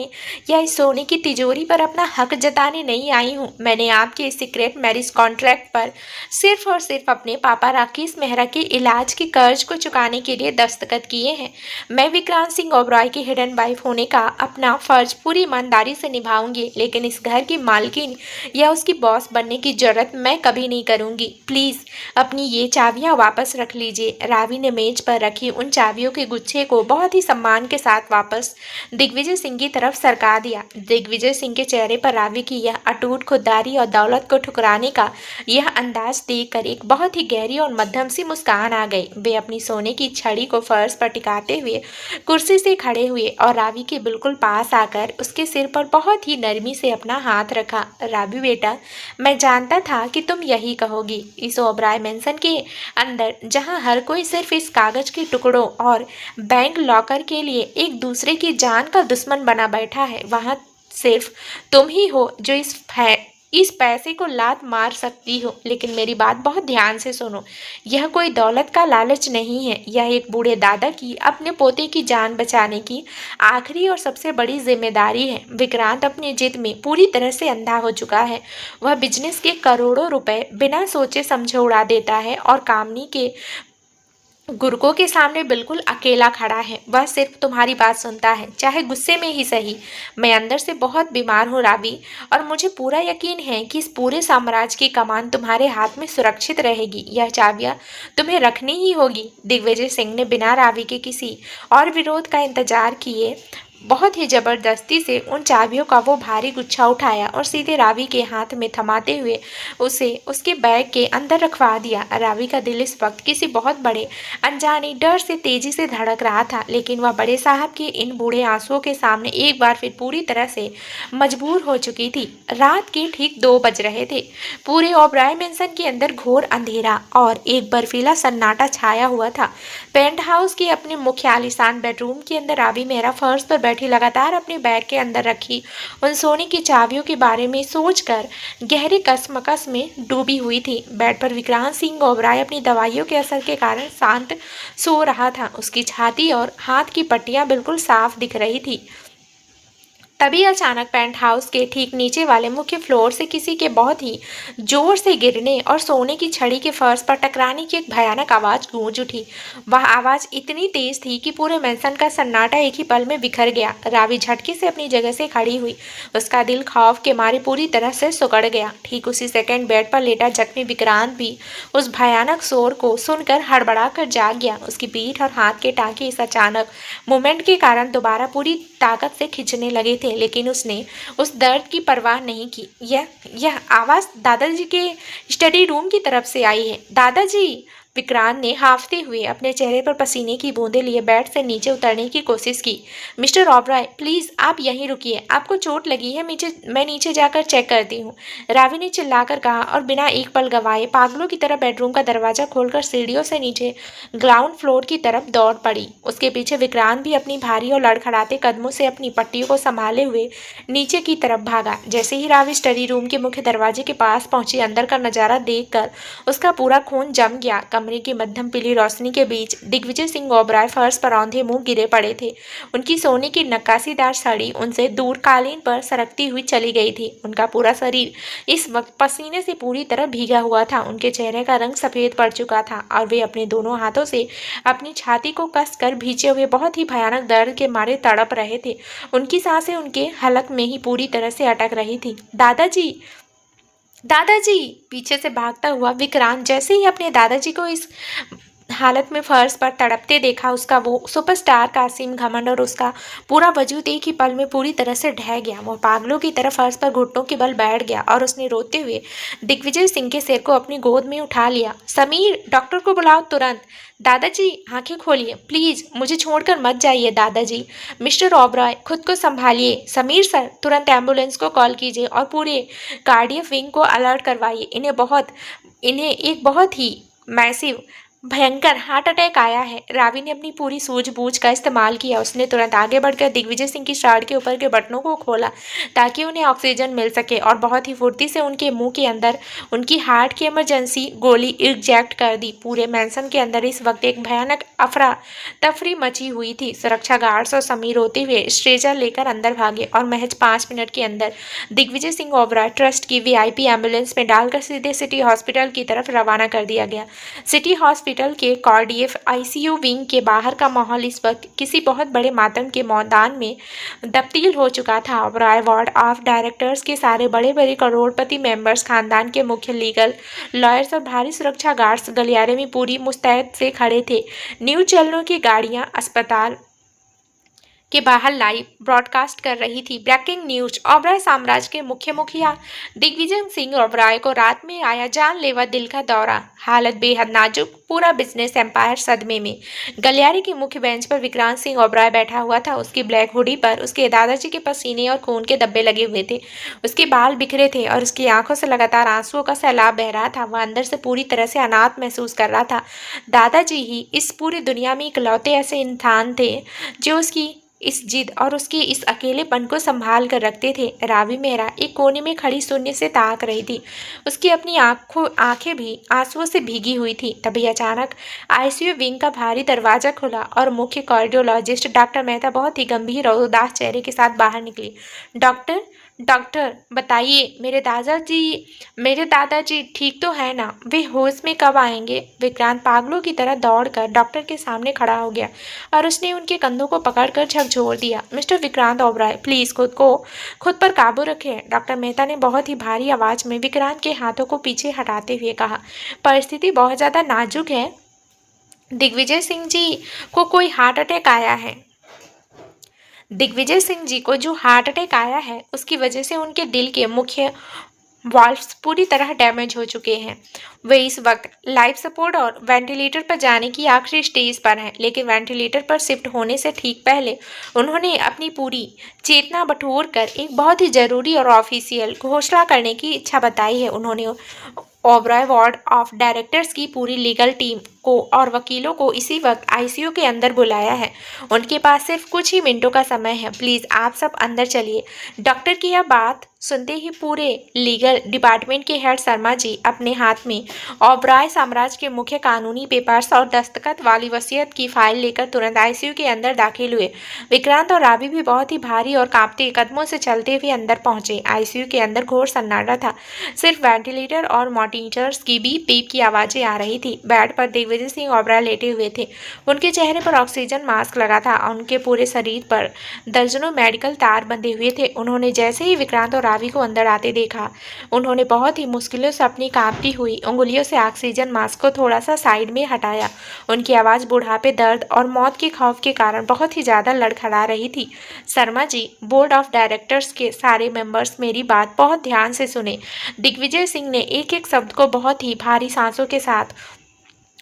या इस सोने की तिजोरी पर अपना हक जताने नहीं आई हूँ। मैंने आपके इस सीक्रेट मैरिज कॉन्ट्रैक्ट पर सिर्फ और सिर्फ अपने पापा राकेश मेहरा के इलाज के कर्ज को चुकाने के लिए दस्तखत किए हैं। मैं विक्रांत सिंह ओबराय की हिडन वाइफ होने का अपना फर्ज पूरी ईमानदारी से निभाऊंगी, लेकिन इस घर की मालकिन या उसकी बॉस बनने की जरूरत मैं कभी नहीं करूँगी। प्लीज़ अपनी ये चाबियाँ वापस रख लीजिए। रावी ने मेज पर रखी उन चाबियों के गुच्छे को बहुत ही सम्मान के साथ वापस दिग्विजय सिंह की तरफ सरका दिया। दिग्विजय सिंह के चेहरे पर रावी की यह अटूट खुददारी और दौलत को ठुकराने का यह अंदाज देखकर एक बहुत ही गहरी और मध्यम सी मुस्कान आ गई। वे अपनी सोने की छड़ी को फर्श पर टिकाते हुए कुर्सी से खड़े हुए और रावी के बिल्कुल पास आकर उसके सिर पर बहुत ही नरमी से अपना हाथ रखा। रावी बेटा, मैं जानता था कि तुम यही कहोगी। इस ओबराय मेंशन के अंदर जहाँ हर कोई सिर्फ इस कागज के टुकड़ों और बैंक लॉकर के लिए एक दूसरे की जान का दुश्मन बना बैठा है, वहाँ सिर्फ तुम ही हो जो इस पैसे को लात मार सकती हो। लेकिन मेरी बात बहुत ध्यान से सुनो, यह कोई दौलत का लालच नहीं है। यह एक बूढ़े दादा की अपने पोते की जान बचाने की आखिरी और सबसे बड़ी जिम्मेदारी है। विक्रांत अपनी जिद में पूरी तरह से अंधा हो चुका है। वह बिजनेस के करोड़ों रुपए बिना सोचे समझे उड़ा देता है और कामनी के गुर्गों के सामने बिल्कुल अकेला खड़ा है। वह सिर्फ तुम्हारी बात सुनता है, चाहे गुस्से में ही सही। मैं अंदर से बहुत बीमार हूँ रावी, और मुझे पूरा यकीन है कि इस पूरे साम्राज्य की कमान तुम्हारे हाथ में सुरक्षित रहेगी। यह चाबियाँ तुम्हें रखनी ही होगी। दिग्विजय सिंह ने बिना रावी के किसी और विरोध का इंतजार किए बहुत ही जबरदस्ती से उन चाबियों का वो भारी गुच्छा उठाया और सीधे रावी के हाथ में थमाते हुए उसे उसके बैग के अंदर रखवा दिया। रावी का दिल इस वक्त किसी बहुत बड़े अनजाने डर से तेजी से धड़क रहा था, लेकिन वह बड़े साहब के इन बूढ़े आंसुओं के सामने एक बार फिर पूरी तरह से मजबूर हो चुकी थी। रात के ठीक 2 बज रहे थे। पूरे ओबराय मेंशन के अंदर घोर अंधेरा और एक बर्फीला सन्नाटा छाया हुआ था। पेंट हाउस के अपने मुख्य आलीशान बेडरूम के अंदर रावी मेहरा फर्श पर बैठी लगातार अपने बैग के अंदर रखी उन सोने की चाबियों के बारे में सोचकर गहरे कसमकस में डूबी हुई थी। बेड पर विक्रांत सिंह ओबराय अपनी दवाइयों के असर के कारण शांत सो रहा था। उसकी छाती और हाथ की पट्टियां बिल्कुल साफ दिख रही थी। तभी अचानक पेंट हाउस के ठीक नीचे वाले मुख्य फ्लोर से किसी के बहुत ही जोर से गिरने और सोने की छड़ी के फर्श पर टकराने की एक भयानक आवाज गूंज उठी। वह आवाज इतनी तेज थी कि पूरे मेंशन का सन्नाटा एक ही पल में बिखर गया। रावी झटके से अपनी जगह से खड़ी हुई। उसका दिल खौफ के मारे पूरी तरह से सिकुड़ गया। ठीक उसी सेकंड बेड पर लेटा जख्मी विक्रांत भी उस भयानक शोर को सुनकर हड़बड़ा कर जाग गया। उसकी पीठ और हाथ के टांके इस अचानक मूवमेंट के कारण दोबारा पूरी ताकत से खिंचने लगे थे, लेकिन उसने उस दर्द की परवाह नहीं की। यह आवाज दादाजी के स्टडी रूम की तरफ से आई है। दादाजी! विक्रांत ने हांफते हुए अपने चेहरे पर पसीने की बूंदें लिए बेड से नीचे उतरने की कोशिश की। मिस्टर ओबराय, प्लीज आप यहीं रुकिए। आपको चोट लगी है, मैं नीचे जाकर चेक करती हूँ, रावी ने चिल्लाकर कहा और बिना एक पल गवाए पागलों की तरह बेडरूम का दरवाजा खोलकर सीढ़ियों से नीचे ग्राउंड फ्लोर की तरफ दौड़ पड़ी। उसके पीछे विक्रांत भी अपनी भारी और लड़खड़ाते कदमों से अपनी पट्टियों को संभाले हुए नीचे की तरफ भागा। जैसे ही रावी स्टडी रूम के मुख्य दरवाजे के पास पहुंची, अंदर का नजारा देखकर उसका पूरा खून जम गया। कमरे की मध्यम पीली रोशनी के बीच दिग्विजय सिंह ओबराय फर्श पर औंधे मुंह गिरे पड़े थे। उनकी सोने की नक्काशीदार साड़ी उनसे दूर कालीन पर सरकती हुई चली गई थी। उनका पूरा शरीर इस वक्त पसीने से पूरी तरह भीगा हुआ था। उनके चेहरे का रंग सफेद पड़ चुका था और वे अपने दोनों हाथों से अपनी छाती को कसकर भींचे हुए बहुत ही भयानक दर्द के मारे तड़प रहे थे। उनकी सांसें उनके हलक में ही पूरी तरह से अटक रही थी। दादाजी! दादाजी! पीछे से भागता हुआ विक्रांत जैसे ही अपने दादाजी को इस हालत में फर्श पर तड़पते देखा, उसका वो सुपरस्टार का असीम घमंड और उसका पूरा वजूद एक ही पल में पूरी तरह से ढह गया। वो पागलों की तरह फर्श पर घुटनों के बल बैठ गया और उसने रोते हुए दिग्विजय सिंह के सिर को अपनी गोद में उठा लिया। समीर, डॉक्टर को बुलाओ तुरंत। दादाजी आंखें खोलिए प्लीज, मुझे छोड़कर मत जाइए दादाजी। मिस्टर ओबराय, खुद को संभालिए। समीर सर, तुरंत एम्बुलेंस को कॉल कीजिए और पूरे कार्डियक विंग को अलर्ट करवाइए। इन्हें एक बहुत ही मैसिव भयंकर हार्ट अटैक आया है। रावी ने अपनी पूरी सूझबूझ का इस्तेमाल किया। उसने तुरंत आगे बढ़कर दिग्विजय सिंह की शर्ट के ऊपर के बटनों को खोला ताकि उन्हें ऑक्सीजन मिल सके और बहुत ही फुर्ती से उनके मुंह के अंदर उनकी हार्ट की इमरजेंसी गोली इंजेक्ट कर दी। पूरे मेंशन के अंदर इस वक्त एक भयानक अफरा तफरी मची हुई थी। सुरक्षा गार्ड्स और समीर होते हुए स्ट्रेचर लेकर अंदर भागे और महज 5 मिनट के अंदर दिग्विजय सिंह ओबराय ट्रस्ट की VIP एम्बुलेंस में डालकर सीधे सिटी हॉस्पिटल की तरफ रवाना कर दिया गया। सिटी हॉस्पिटल के कार्डियक ICU विंग के बाहर का माहौल इस वक्त किसी बहुत बड़े मातम के मैदान में तब्दील हो चुका था। ओबराय वार्ड ऑफ डायरेक्टर्स के सारे बड़े बड़े करोड़पति मेंबर्स, खानदान के मुख्य लीगल लॉयर्स और भारी सुरक्षा गार्ड्स गलियारे में पूरी मुस्तैद से खड़े थे। न्यूज चैनलों की गाड़ियां अस्पताल के बाहर लाइव ब्रॉडकास्ट कर रही थी। ब्रेकिंग न्यूज, ओबराय साम्राज्य के मुख्य मुखिया दिग्विजय सिंह ओबराय को रात में आया जानलेवा दिल का दौरा, हालत बेहद नाजुक, पूरा बिजनेस एम्पायर सदमे में। गलियारे की मुख्य बेंच पर विक्रांत सिंह ओबराय बैठा हुआ था। उसकी ब्लैक हुडी पर उसके दादाजी के पसीने और खून के धब्बे लगे हुए थे। उसके बाल बिखरे थे और उसकी आंखों से लगातार आंसुओं का सैलाब बह रहा था। वह अंदर से पूरी तरह से अनाथ महसूस कर रहा था। दादाजी ही इस पूरी दुनिया में इकलौते ऐसे इंसान थे जो उसकी इस जिद और उसके इस अकेलेपन को संभाल कर रखते थे। रावी मेहरा एक कोने में खड़ी शून्य से ताक रही थी। उसकी अपनी आंखें भी आंसुओं से भीगी हुई थी। तभी अचानक ICU विंग का भारी दरवाजा खुला और मुख्य कार्डियोलॉजिस्ट डॉक्टर मेहता बहुत ही गंभीर और उदास चेहरे के साथ बाहर निकली। डॉक्टर बताइए, मेरे दादाजी ठीक तो है ना? वे होश में कब आएंगे? विक्रांत पागलों की तरह दौड़कर डॉक्टर के सामने खड़ा हो गया और उसने उनके कंधों को पकड़कर झकझोर दिया। मिस्टर विक्रांत ओबराय, प्लीज खुद पर काबू रखें। डॉक्टर मेहता ने बहुत ही भारी आवाज में विक्रांत के हाथों को पीछे हटाते हुए कहा। परिस्थिति बहुत ज्यादा नाजुक है। दिग्विजय सिंह जी को कोई हार्ट अटैक आया है। दिग्विजय सिंह जी को जो हार्ट अटैक आया है उसकी वजह से उनके दिल के मुख्य वाल्व्स पूरी तरह डैमेज हो चुके हैं। वे इस वक्त लाइफ सपोर्ट और वेंटिलेटर पर जाने की आखिरी स्टेज पर हैं, लेकिन वेंटिलेटर पर शिफ्ट होने से ठीक पहले उन्होंने अपनी पूरी चेतना बटोर कर एक बहुत ही जरूरी और ऑफिशियल घोषणा करने की इच्छा बताई है। उन्होंने ओबराय बोर्ड ऑफ डायरेक्टर्स की पूरी लीगल टीम को और वकीलों को इसी वक्त आईसीयू के अंदर बुलाया है। उनके पास सिर्फ कुछ ही मिनटों का समय है। प्लीज़ आप सब अंदर चलिए। डॉक्टर की यह बात सुनते ही पूरे लीगल डिपार्टमेंट के हेड शर्मा जी अपने हाथ में ओबराय साम्राज्य के मुख्य कानूनी पेपर्स और दस्तखत वाली वसीयत की फाइल लेकर तुरंत आईसीयू के अंदर दाखिल हुए। विक्रांत और रावी भी बहुत ही भारी और कांपते कदमों से चलते हुए अंदर पहुंचे। आईसीयू के अंदर घोर सन्नाटा था। सिर्फ वेंटिलेटर और मॉनिटर्स की बीप बीप की आवाज़ें आ रही थी। बेड पर दिग्विजय सिंह ओबराय लेटे हुए थे। उनके चेहरे पर ऑक्सीजन मास्क लगा था और उनके पूरे शरीर पर दर्जनों मेडिकल तार बंधे हुए थे। उन्होंने जैसे ही विक्रांत और रावी को अंदर आते देखा, उन्होंने बहुत ही मुश्किलों से अपनी कांपती हुई उंगलियों से ऑक्सीजन मास्क को थोड़ा सा साइड में हटाया। उनकी आवाज़ बुढ़ापे, दर्द और मौत के खौफ के कारण बहुत ही ज़्यादा लड़खड़ा रही थी। Sharma ji, board of directors के सारे मेंबर्स मेरी बात बहुत ध्यान से सुने। दिग्विजय सिंह ने एक एक शब्द को बहुत ही भारी सांसों के साथ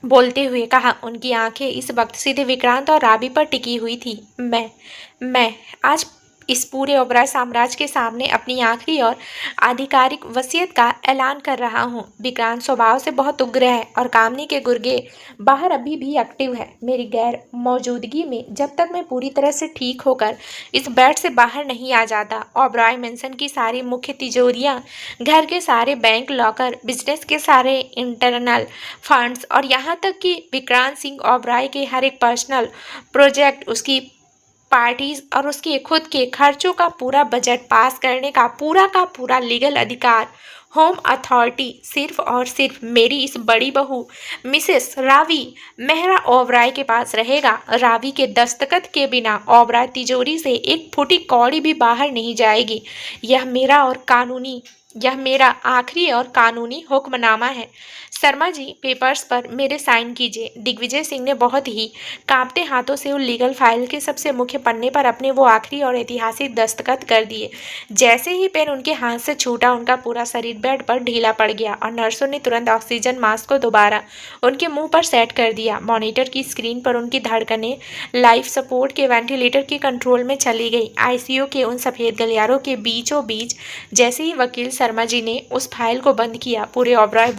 बोलते हुए कहा। उनकी आंखें इस वक्त सीधे विक्रांत और रावी पर टिकी हुई थी। मैं आज इस पूरे ओबराय साम्राज्य के सामने अपनी आखिरी और आधिकारिक वसीयत का ऐलान कर रहा हूँ। विक्रांत स्वभाव से बहुत उग्र है और कामनी के गुर्गे बाहर अभी भी एक्टिव है। मेरी गैर मौजूदगी में जब तक मैं पूरी तरह से ठीक होकर इस बेड से बाहर नहीं आ जाता, ओबराय मेंशन की सारी मुख्य तिजोरियाँ, घर के सारे बैंक लॉकर, बिजनेस के सारे इंटरनल फंड्स और यहाँ तक कि विक्रांत सिंह ओबराय के हर एक पर्सनल प्रोजेक्ट, उसकी पार्टीज और उसके खुद के खर्चों का पूरा बजट पास करने का पूरा लीगल अधिकार, होम अथॉरिटी सिर्फ और सिर्फ मेरी इस बड़ी बहू मिसेस रावी मेहरा ओबराय के पास रहेगा। रावी के दस्तखत के बिना ओबराय तिजोरी से एक फूटी कौड़ी भी बाहर नहीं जाएगी। यह मेरा आखिरी और कानूनी हुक्मनामा है। शर्मा जी, पेपर्स पर मेरे साइन कीजिए। दिग्विजय सिंह ने बहुत ही कांपते हाथों से उन लीगल फाइल के सबसे मुख्य पन्ने पर अपने वो आखिरी और ऐतिहासिक दस्तखत कर दिए। जैसे ही पेन उनके हाथ से छूटा, उनका पूरा शरीर बेड पर ढीला पड़ गया और नर्सों ने तुरंत ऑक्सीजन मास्क को दोबारा उनके मुंह पर सेट कर दिया। मॉनिटर की स्क्रीन पर उनकी धड़कनें लाइफ सपोर्ट के वेंटिलेटर के कंट्रोल में चली गई। आईसीयू के उन सफ़ेद गलियारों के बीचों बीच जैसे ही वकील शर्मा जी ने उस फाइल को बंद किया, पूरे ओबराय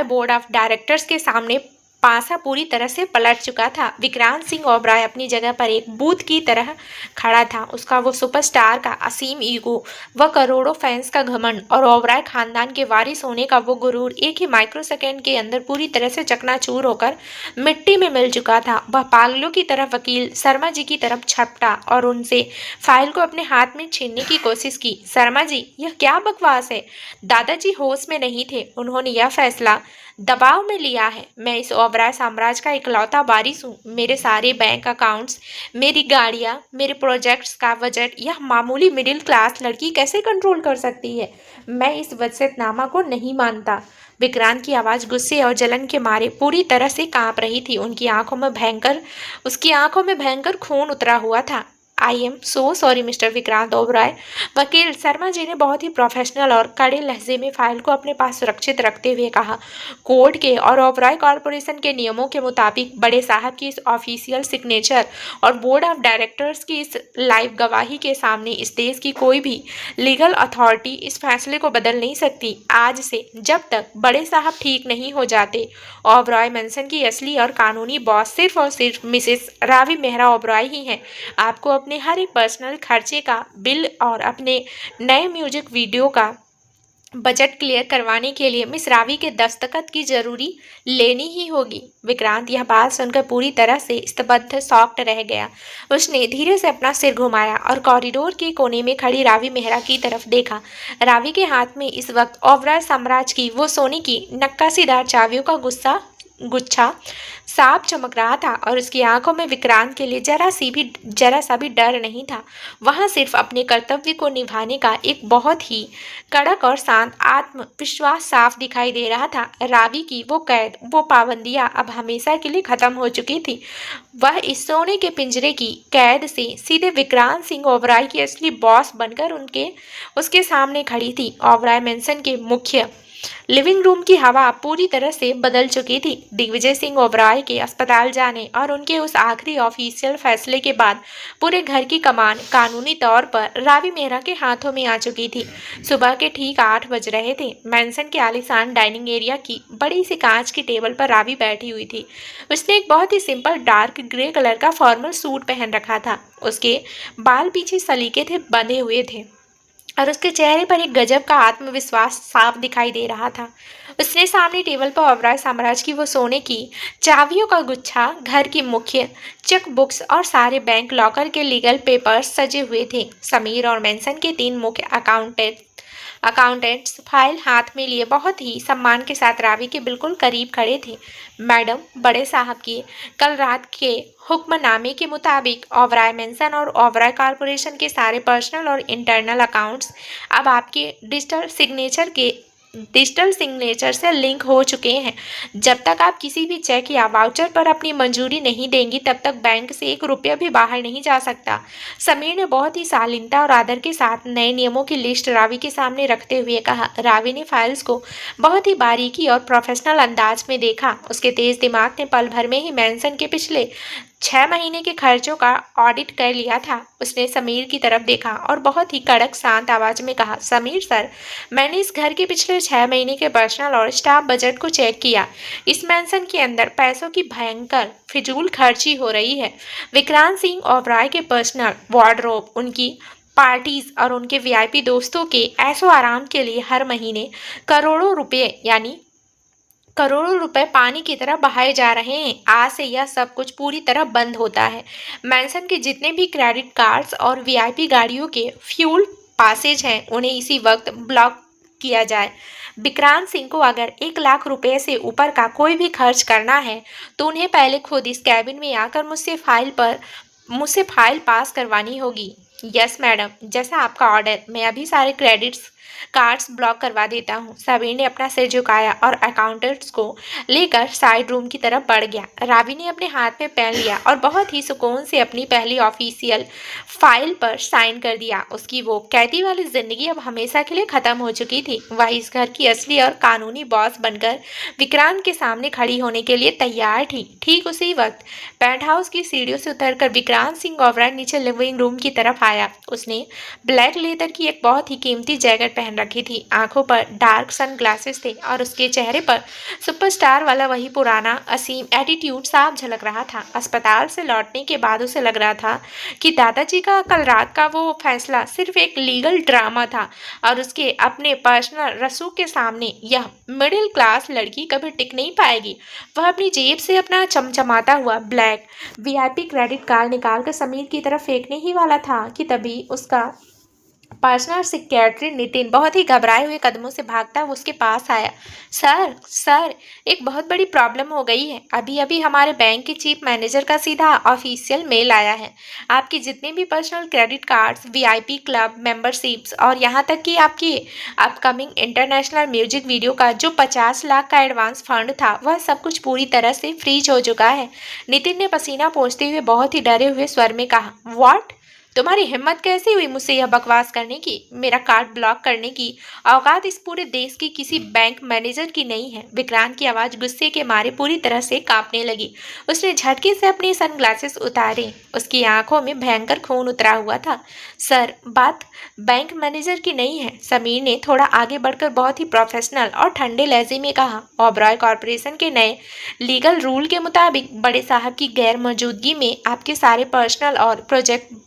बोर्ड ऑफ डायरेक्टर्स के सामने पासा पूरी तरह से पलट चुका था। विक्रांत सिंह ओबराय अपनी जगह पर एक बूत की तरह खड़ा था। उसका वो सुपरस्टार का असीम ईगो, वह करोड़ों फैंस का घमंड और ओबराय खानदान के वारिस होने का वो गुरूर एक ही माइक्रोसेकंड के अंदर पूरी तरह से चकनाचूर होकर मिट्टी में मिल चुका था। वह पागलों की तरह वकील शर्मा जी की तरफ झपटा और उनसे फाइल को अपने हाथ में छीनने की कोशिश की। शर्मा जी, यह क्या बकवास है? दादाजी होश में नहीं थे। उन्होंने यह फैसला दबाव में लिया है। मैं इस ओबराय साम्राज्य का इकलौता वारिस हूँ। मेरे सारे बैंक अकाउंट्स, मेरी गाड़ियाँ, मेरे प्रोजेक्ट्स का बजट यह मामूली मिडिल क्लास लड़की कैसे कंट्रोल कर सकती है? मैं इस वसीयतनामा को नहीं मानता। विक्रांत की आवाज़ गुस्से और जलन के मारे पूरी तरह से कांप रही थी। उसकी आंखों में भयंकर खून उतरा हुआ था। I am so sorry mister Vikrant Oberoi. वकील शर्मा जी ने बहुत ही प्रोफेशनल और कड़े लहजे में फाइल को अपने पास सुरक्षित रखते हुए कहा। कोर्ट के और ओबराय कॉरपोरेशन के नियमों के मुताबिक बड़े साहब की इस ऑफिशियल सिग्नेचर और बोर्ड ऑफ डायरेक्टर्स की इस लाइव गवाही के सामने इस देश की कोई भी लीगल अथॉरिटी इस फैसले को बदल नहीं सकती। आज से जब तक बड़े साहब ठीक नहीं हो जाते, ओबराय मेंशन की असली और कानूनी बॉस सिर्फ और सिर्फ मिसेस रावी मेहरा ओबराय ही हैं। आपको अपने हर एक पर्सनल खर्चे का बिल और अपने नए म्यूजिक वीडियो का बजट क्लियर करवाने के लिए मिस रावी के दस्तखत की जरूरी लेनी ही होगी। विक्रांत यह बात सुनकर पूरी तरह से स्तब्ध शॉक्ड रह गया। उसने धीरे से अपना सिर घुमाया और कॉरिडोर के कोने में खड़ी रावी मेहरा की तरफ देखा। रावी के हाथ में इस वक्त ओबराय साम्राज्य की वो सोने की नक्काशीदार चाबियों का गुस्सा गुच्छा साफ चमक रहा था और उसकी आंखों में विक्रांत के लिए जरा सा भी डर नहीं था। वहां सिर्फ अपने कर्तव्य को निभाने का एक बहुत ही कड़क और शांत आत्मविश्वास साफ दिखाई दे रहा था। रावी की वो कैद, वो पाबंदियां अब हमेशा के लिए खत्म हो चुकी थी। वह इस सोने के पिंजरे की कैद से सीधे विक्रांत सिंह ओबराय की असली बॉस बनकर उसके सामने खड़ी थी। ओबराय मैंसन के मुख्य लिविंग रूम की हवा पूरी तरह से बदल चुकी थी। दिग्विजय सिंह ओबराय के अस्पताल जाने और उनके उस आखिरी ऑफिशियल फैसले के बाद पूरे घर की कमान कानूनी तौर पर रावी मेहरा के हाथों में आ चुकी थी। सुबह के ठीक 8 बज रहे थे। मैंसन के आलीशान डाइनिंग एरिया की बड़ी सी कांच की टेबल पर रावी बैठी हुई थी। उसने एक बहुत ही सिंपल डार्क ग्रे कलर का फॉर्मल सूट पहन रखा था। उसके बाल पीछे सलीके थे बंधे हुए थे और उसके चेहरे पर एक गजब का आत्मविश्वास साफ दिखाई दे रहा था। उसने सामने टेबल पर ओबराय साम्राज्य की वो सोने की चाबियों का गुच्छा, घर की मुख्य चेक बुक्स और सारे बैंक लॉकर के लीगल पेपर्स सजे हुए थे। समीर और मैंसन के 3 मुख्य अकाउंटेंट्स फाइल हाथ में लिए बहुत ही सम्मान के साथ रावी के बिल्कुल करीब खड़े थे। मैडम, बड़े साहब की कल रात के हुक्मनामे के मुताबिक ओबराय मैंसन और ओबराय कॉरपोरेशन के सारे पर्सनल और इंटरनल अकाउंट्स अब आपके डिजिटल सिग्नेचर से लिंक हो चुके हैं। जब तक आप किसी भी चेक या वाउचर पर अपनी मंजूरी नहीं देंगी तब तक बैंक से 1 रुपया भी बाहर नहीं जा सकता। समीर ने बहुत ही शालीनता और आदर के साथ नए नियमों की लिस्ट रावी के सामने रखते हुए कहा। रावी ने फाइल्स को बहुत ही बारीकी और प्रोफेशनल अंदाज में देखा। उसके तेज दिमाग ने पल भर में ही मैंसन के पिछले 6 महीने के खर्चों का ऑडिट कर लिया था। उसने समीर की तरफ देखा और बहुत ही कड़क शांत आवाज में कहा, समीर सर, मैंने इस घर के पिछले 6 महीने के पर्सनल और स्टाफ बजट को चेक किया। इस मैंसन के अंदर पैसों की भयंकर फिजूल खर्ची हो रही है। विक्रांत सिंह ओबराय के पर्सनल वार्डरोब, उनकी पार्टीज और उनके वीआईपी दोस्तों के ऐशो आराम के लिए हर महीने करोड़ों रुपए पानी की तरह बहाए जा रहे हैं। आज से यह सब कुछ पूरी तरह बंद होता है। मैंसन के जितने भी क्रेडिट कार्ड्स और वीआईपी गाड़ियों के फ्यूल पासेज हैं उन्हें इसी वक्त ब्लॉक किया जाए। विक्रांत सिंह को अगर 1 लाख रुपए से ऊपर का कोई भी खर्च करना है तो उन्हें पहले खुद इस कैबिन में आकर मुझसे फाइल पास करवानी होगी। यस मैडम, जैसा आपका ऑर्डर। मैं अभी सारे क्रेडिट्स कार्ड्स ब्लॉक करवा देता हूँ। समीर ने अपना सिर झुकाया और अकाउंटेंट्स को लेकर साइड रूम की तरफ बढ़ गया। रावी ने अपने हाथ में पेन लिया और बहुत ही सुकून से अपनी पहली ऑफिशियल फाइल पर साइन कर दिया। उसकी वो कैदी वाली जिंदगी अब हमेशा के लिए खत्म हो चुकी थी। वह इस घर की असली और कानूनी बॉस बनकर विक्रांत के सामने खड़ी होने के लिए तैयार थी। ठीक उसी वक्त पेंट हाउस की सीढ़ियों से उतरकर विक्रांत सिंह ओबराय नीचे लिविंग रूम की तरफ आया। उसने ब्लैक लेदर की एक बहुत ही कीमती जैकेट पहन रखी थी। आंखों पर डार्क सन ग्लासेस थे और उसके चेहरे पर सुपरस्टार वाला वही पुराना असीम एटीट्यूड साफ झलक रहा था। अस्पताल से लौटने के बाद उसे लग रहा था कि दादाजी का कल रात का वो फैसला सिर्फ एक लीगल ड्रामा था और उसके अपने पर्सनल रसूख के सामने यह मिडिल क्लास लड़की कभी टिक नहीं पाएगी। वह अपनी जेब से अपना चमचमाता हुआ ब्लैक वीआईपी क्रेडिट कार्ड निकालकर समीर की तरफ फेंकने ही वाला था कि तभी उसका पर्सनल सेक्रेटरी नितिन बहुत ही घबराए हुए कदमों से भागता हुआ उसके पास आया। सर, एक बहुत बड़ी प्रॉब्लम हो गई है। अभी अभी हमारे बैंक के चीफ मैनेजर का सीधा ऑफिशियल मेल आया है। आपके जितने भी personal credit cards, VIP club memberships और यहाँ तक कि आपकी अपकमिंग इंटरनेशनल म्यूजिक वीडियो का जो 50 लाख का एडवांस फंड था वह सब कुछ पूरी तरह से फ्रीज हो चुका है। नितिन ने पसीना पोंछते हुए बहुत ही डरे हुए स्वर में कहा, व्हाट? तुम्हारी हिम्मत कैसी हुई मुझसे यह बकवास करने की? मेरा कार्ड ब्लॉक करने की औकात इस पूरे देश की किसी बैंक मैनेजर की नहीं है। विक्रांत की आवाज गुस्से के मारे पूरी तरह से कांपने लगी। उसने झटके से अपने सनग्लासेस उतारे। उसकी आंखों में भयंकर खून उतरा हुआ था। सर, बात बैंक मैनेजर की नहीं है, समीर ने थोड़ा आगे बढ़कर बहुत ही प्रोफेशनल और ठंडे लहजे में कहा। ओबराय कॉरपोरेशन के नए लीगल रूल के मुताबिक बड़े साहब की गैर मौजूदगी में आपके सारे पर्सनल और प्रोजेक्ट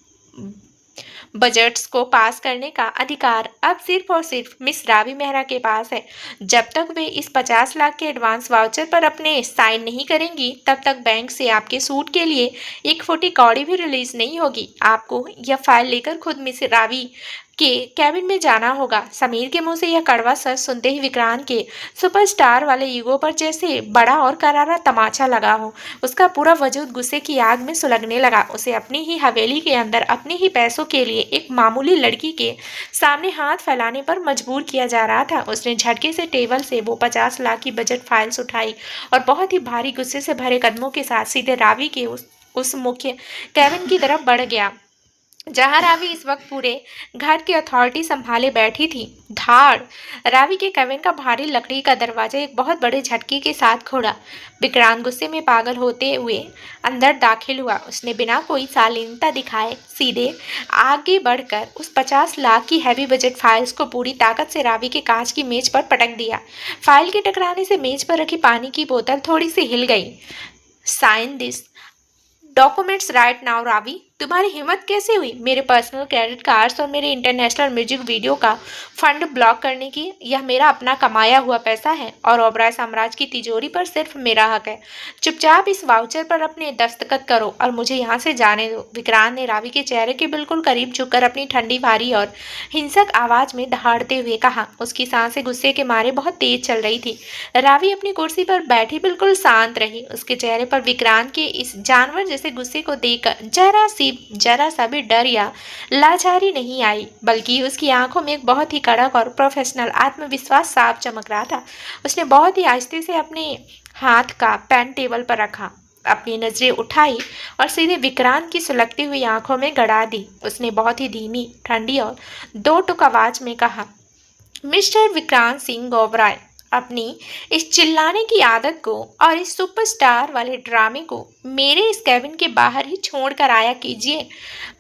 बजट्स को पास करने का अधिकार अब सिर्फ और सिर्फ मिस रावी मेहरा के पास है। जब तक वे इस 50 लाख के एडवांस वाउचर पर अपने साइन नहीं करेंगी तब तक बैंक से आपके सूट के लिए 1 फुटी कौड़ी भी रिलीज नहीं होगी। आपको यह फाइल लेकर खुद मिस रावी के कैबिन में जाना होगा। समीर के मुंह से यह कड़वा सच सुनते ही विक्रांत के सुपरस्टार वाले ईगो पर जैसे बड़ा और करारा तमाचा लगा हो। उसका पूरा वजूद गुस्से की आग में सुलगने लगा। उसे अपनी ही हवेली के अंदर अपने ही पैसों के लिए एक मामूली लड़की के सामने हाथ फैलाने पर मजबूर किया जा रहा था। उसने झटके से टेबल से वो 50 लाख की बजट फाइल्स उठाई और बहुत ही भारी गुस्से से भरे कदमों के साथ सीधे रावी के उस मुख्य कैबिन की तरफ बढ़ गया, जहां रावी इस वक्त पूरे घर की अथॉरिटी संभाले बैठी थी। धाड़! रावी के कैबिन का भारी लकड़ी का दरवाजा एक बहुत बड़े झटके के साथ खोला। विक्रांत गुस्से में पागल होते हुए अंदर दाखिल हुआ। उसने बिना कोई शालीनता दिखाए सीधे आगे बढ़कर उस 50 लाख की हैवी बजट फाइल्स को पूरी ताकत से रावी के कांच की मेज पर पटक दिया। फाइल के टकराने से मेज पर रखी पानी की बोतल थोड़ी सी हिल गई। Sign this documents right now Raavi. तुम्हारी हिम्मत कैसे हुई मेरे पर्सनल क्रेडिट कार्ड्स और मेरे इंटरनेशनल म्यूजिक वीडियो का फंड ब्लॉक करने की? यह मेरा अपना कमाया हुआ पैसा है और ओबराय साम्राज्य की तिजोरी पर सिर्फ मेरा हक है। चुपचाप इस वाउचर पर अपने दस्तखत करो और मुझे यहाँ से जाने दो। विक्रांत ने रावी के चेहरे के बिल्कुल करीब झुककर अपनी ठंडी भारी और हिंसक आवाज में दहाड़ते हुए कहा। उसकी सांसें गुस्से के मारे बहुत तेज चल रही थी। रावी अपनी कुर्सी पर बैठी बिल्कुल शांत रही। उसके चेहरे पर विक्रांत के इस जानवर जैसे गुस्से को देखकर जरा सा भी डर या लाचारी नहीं आई, बल्कि उसकी आंखों में एक बहुत ही कड़क और प्रोफेशनल आत्मविश्वास साफ चमक रहा था। उसने बहुत ही आहिस्ते से अपने हाथ का पेन टेबल पर रखा, अपनी नजरें उठाई और सीधे विक्रांत की सुलगती हुई आंखों में गड़ा दी। उसने बहुत ही धीमी, ठंडी और दो टुक आवाज में कहा, मिस्टर विक्रांत सिंह ओबराय, अपनी इस चिल्लाने की आदत को और इस सुपरस्टार वाले ड्रामे को मेरे इस कैबिन के बाहर ही छोड़ कर आया कीजिए।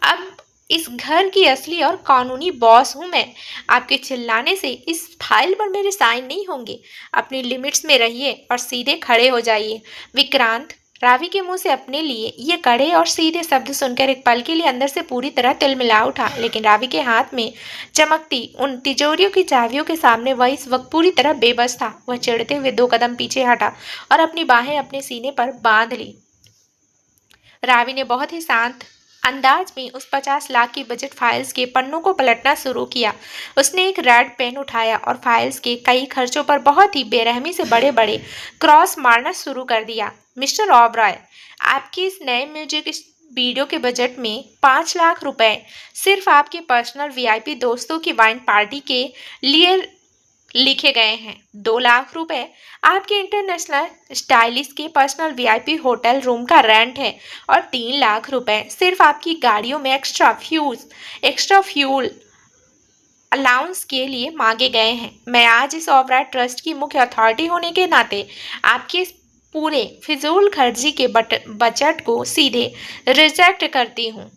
अब इस घर की असली और कानूनी बॉस हूं मैं। आपके चिल्लाने से इस फाइल पर मेरे साइन नहीं होंगे। अपनी लिमिट्स में रहिए और सीधे खड़े हो जाइए। विक्रांत, रावी के मुंह से अपने लिए ये कड़े और सीधे शब्द सुनकर एक पल के लिए अंदर से पूरी तरह तिलमिला उठा, लेकिन रावी के हाथ में चमकती उन तिजोरियों की चाबियों के सामने वह इस वक्त पूरी तरह बेबस था। वह चिढ़ते हुए 2 कदम पीछे हटा और अपनी बाहें अपने सीने पर बांध ली। रावी ने बहुत ही शांत अंदाज में उस 50 लाख की बजट फाइल्स के पन्नों को पलटना शुरू किया। उसने एक रेड पेन उठाया और फाइल्स के कई खर्चों पर बहुत ही बेरहमी से बड़े बड़े क्रॉस मारना शुरू कर दिया। मिस्टर ओबराय, आपके इस नए म्यूजिक वीडियो के बजट में 5 लाख रुपए सिर्फ आपके पर्सनल वीआईपी दोस्तों की वाइन पार्टी के लिए लिखे गए हैं। 2 लाख रुपए आपके इंटरनेशनल स्टाइलिस्ट के पर्सनल वीआईपी होटल रूम का रेंट है और 3 लाख रुपए सिर्फ आपकी गाड़ियों में एक्स्ट्रा फ्यूल अलाउंस के लिए मांगे गए हैं। मैं आज इस ओबराय ट्रस्ट की मुख्य अथॉरिटी होने के नाते आपके इस पूरे फिजूल खर्ची के बजट को सीधे रिजेक्ट करती हूँ।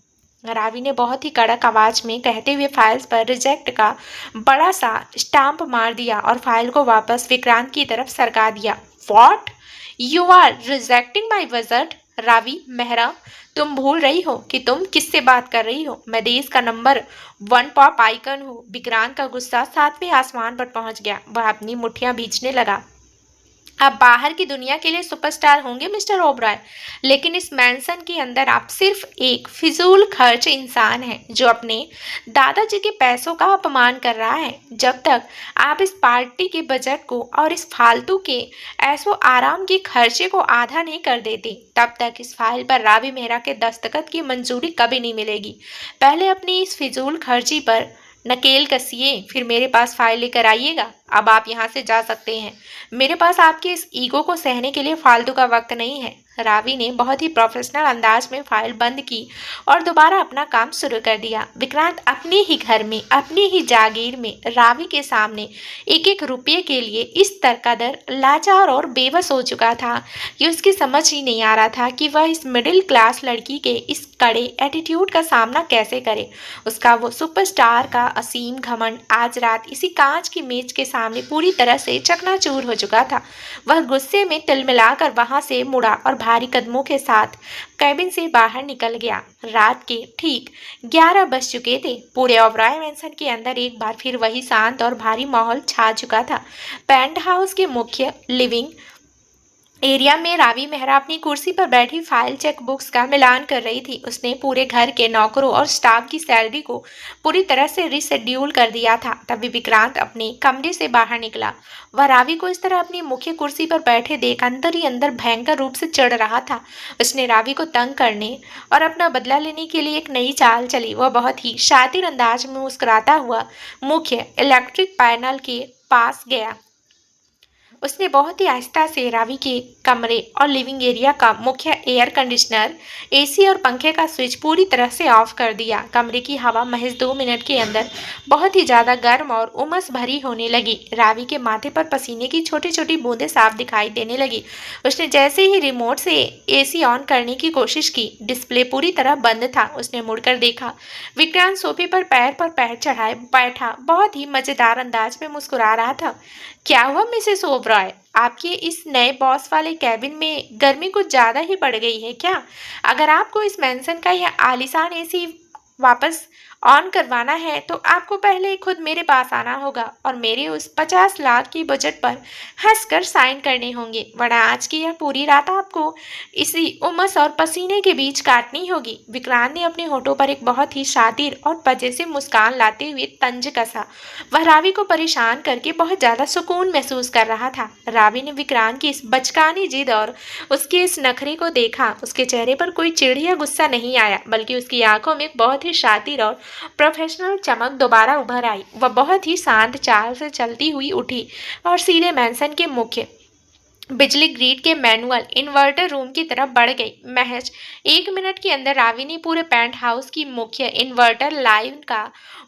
रावी ने बहुत ही कड़क आवाज में कहते हुए फाइल्स पर रिजेक्ट का बड़ा सा स्टाम्प मार दिया और फाइल को वापस विक्रांत की तरफ सरका दिया। What? You are rejecting my budget? Raavi Mehra, तुम भूल रही हो कि तुम किससे बात कर रही हो? मैं देश का नंबर 1 पॉप आइकन हूँ। विक्रांत का गुस्सा 7वें आसमान पर पहुंच गया। वह अपनी मुट्ठियां भींचने लगा। आप बाहर की दुनिया के लिए सुपरस्टार होंगे मिस्टर ओबराय, लेकिन इस मैंसन के अंदर आप सिर्फ एक फिजूल खर्च इंसान हैं जो अपने दादाजी के पैसों का अपमान कर रहा है। जब तक आप इस पार्टी के बजट को और इस फालतू के ऐसो आराम के खर्चे को आधा नहीं कर देते, तब तक इस फाइल पर रावी मेहरा के दस्तखत की मंजूरी कभी नहीं मिलेगी। पहले अपनी इस फिजूल खर्ची पर नकेल कसिए, फिर मेरे पास फाइल लेकर आइएगा। अब आप यहाँ से जा सकते हैं। मेरे पास आपके इस ईगो को सहने के लिए फालतू का वक्त नहीं है। रावी ने बहुत ही प्रोफेशनल अंदाज में फाइल बंद की और दोबारा अपना काम शुरू कर दिया। विक्रांत अपने ही घर में, अपनी ही जागीर में रावी के सामने एक एक रुपये के लिए इस तरकदर लाचार और बेबस हो चुका था कि उसकी समझ ही नहीं आ रहा था कि वह इस मिडिल क्लास लड़की के इस कड़े एटीट्यूड का सामना कैसे करे। उसका वो सुपरस्टार का असीम घमंड आज रात इसी कांच की मेज के सामने पूरी तरह से चकनाचूर हो चुका था। वह गुस्से में तिलमिलाकर वहां से मुड़ा और भारी कदमों के साथ कैबिन से बाहर निकल गया। रात के ठीक 11 बज चुके थे। पूरे ओबराय मैंसन के अंदर एक बार फिर वही शांत और भारी माहौल छा चुका था। पेंट हाउस के मुख्य लिविंग एरिया में रावी मेहरा अपनी कुर्सी पर बैठी फाइल चेक बुक्स का मिलान कर रही थी। उसने पूरे घर के नौकरों और स्टाफ की सैलरी को पूरी तरह से रिशेड्यूल कर दिया था। तभी विक्रांत अपने कमरे से बाहर निकला। वह रावी को इस तरह अपनी मुख्य कुर्सी पर बैठे देख अंदर ही अंदर भयंकर रूप से चढ़ रहा था। उसने रावी को तंग करने और अपना बदला लेने के लिए एक नई चाल चली। वह बहुत ही शातिर अंदाज में मुस्कुराता हुआ मुख्य इलेक्ट्रिक पैनल के पास गया। उसने बहुत ही आहिस्ता से रावी के कमरे और लिविंग एरिया का मुख्य एयर कंडीशनर, एसी और पंखे का स्विच पूरी तरह से ऑफ कर दिया। कमरे की हवा महज 2 मिनट के अंदर बहुत ही ज्यादा गर्म और उमस भरी होने लगी। रावी के माथे पर पसीने की छोटी छोटी बूंदें साफ दिखाई देने लगी। उसने जैसे ही रिमोट से एसी ऑन करने की कोशिश की, डिस्प्ले पूरी तरह बंद था। उसने मुड़कर देखा, विक्रांत सोफे पर पैर चढ़ाए बैठा बहुत ही मजेदार अंदाज में मुस्कुरा रहा था। क्या हुआ मिसेस ओबरॉय, आपके इस नए बॉस वाले कैबिन में गर्मी कुछ ज्यादा ही बढ़ गई है क्या? अगर आपको इस मेंशन का यह आलीशान एसी वापस ऑन करवाना है तो आपको पहले खुद मेरे पास आना होगा और मेरे उस 50 लाख की बजट पर हंसकर साइन करने होंगे, वरना आज की यह पूरी रात आपको इसी उमस और पसीने के बीच काटनी होगी। विक्रांत ने अपने होठों पर एक बहुत ही शातिर और पजे से मुस्कान लाते हुए तंज कसा। वह रावी को परेशान करके बहुत ज्यादा सुकून महसूस कर रहा था। रावी ने विक्रांत की इस बचकानी जिद और उसके इस नखरे को देखा। उसके चेहरे पर कोई चिढ़ या गुस्सा नहीं आया, बल्कि उसकी आंखों में बहुत ही शातिर और प्रोफेशनल चमक दोबारा उभर आई। वह बहुत ही शांत चाल से चलती हुई उठी और सीधे मैंसन के मुख्य बिजली ग्रिड के मैनुअल इन्वर्टर रूम की तरफ बढ़ गई। महज 1 मिनट के अंदर रावी ने पूरे पेंट हाउस की मुख्य इन्वर्टर लाइन का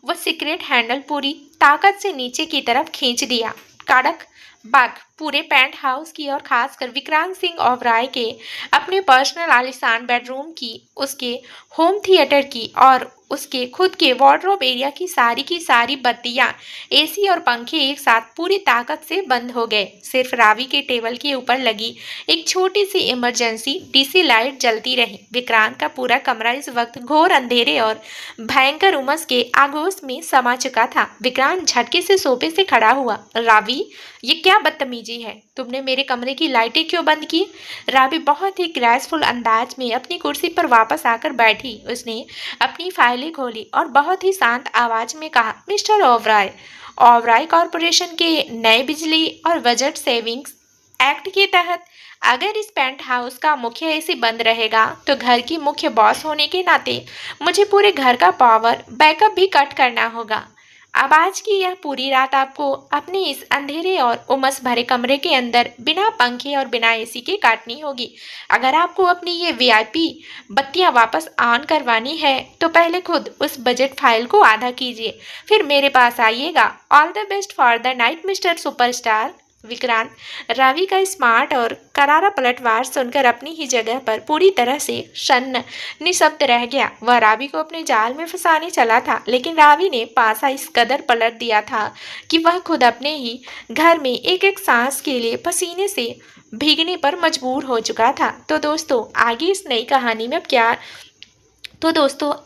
वह सीक्रेट हैंडल पूरी ताकत से नीचे की तरफ खींच दिया। कड़क बाग पूरे पेंट हाउस की और खासकर विक्रांत सिंह ओबराय के अपने पर्सनल आलीशान बेडरूम की, उसके होम थिएटर की और उसके खुद के वार्डरोब एरिया की सारी बत्तियां, एसी और पंखे एक साथ पूरी ताकत से बंद हो गए। सिर्फ रावी के टेबल के ऊपर लगी एक छोटी सी इमरजेंसी डीसी लाइट जलती रही। विक्रांत का पूरा कमरा इस वक्त घोर अंधेरे और भयंकर उमस के आगोश में समा चुका था। विक्रांत झटके से सोफे से खड़ा हुआ। रावी, ये क्या बदतमीजी है? तुमने मेरे कमरे की लाइटें क्यों बंद की? रावी बहुत ही ग्रेसफुल अंदाज में अपनी कुर्सी पर वापस आकर बैठी। उसने अपनी फाइलें खोली और बहुत ही शांत आवाज में कहा, मिस्टर ओबराय, ओबराय कॉरपोरेशन के नए बिजली और बजट सेविंग्स एक्ट के तहत अगर इस पेंट हाउस का मुख्य एसी बंद रहेगा तो घर की मुख्य बॉस होने के नाते मुझे पूरे घर का पावर बैकअप भी कट करना होगा। अब आज की यह पूरी रात आपको अपने इस अंधेरे और उमस भरे कमरे के अंदर बिना पंखे और बिना एसी के काटनी होगी। अगर आपको अपनी ये वीआईपी बत्तियां वापस ऑन करवानी है तो पहले खुद उस बजट फाइल को आधा कीजिए, फिर मेरे पास आइएगा। All the best for the night mister superstar. Vikrant Ravi का स्मार्ट और करारा पलटवार सुनकर अपनी ही जगह पर पूरी तरह से शन्न निशब्द रह गया। वह रावी को अपने जाल में फंसाने चला था, लेकिन रावी ने पासा इस कदर पलट दिया था कि वह खुद अपने ही घर में एक एक सांस के लिए पसीने से भीगने पर मजबूर हो चुका था। तो दोस्तों आगे इस नई कहानी में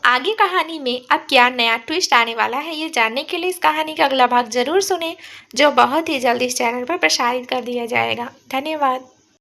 आगे कहानी में अब क्या नया ट्विस्ट आने वाला है, ये जानने के लिए इस कहानी का अगला भाग जरूर सुने, जो बहुत ही जल्दी इस चैनल पर प्रसारित कर दिया जाएगा। धन्यवाद।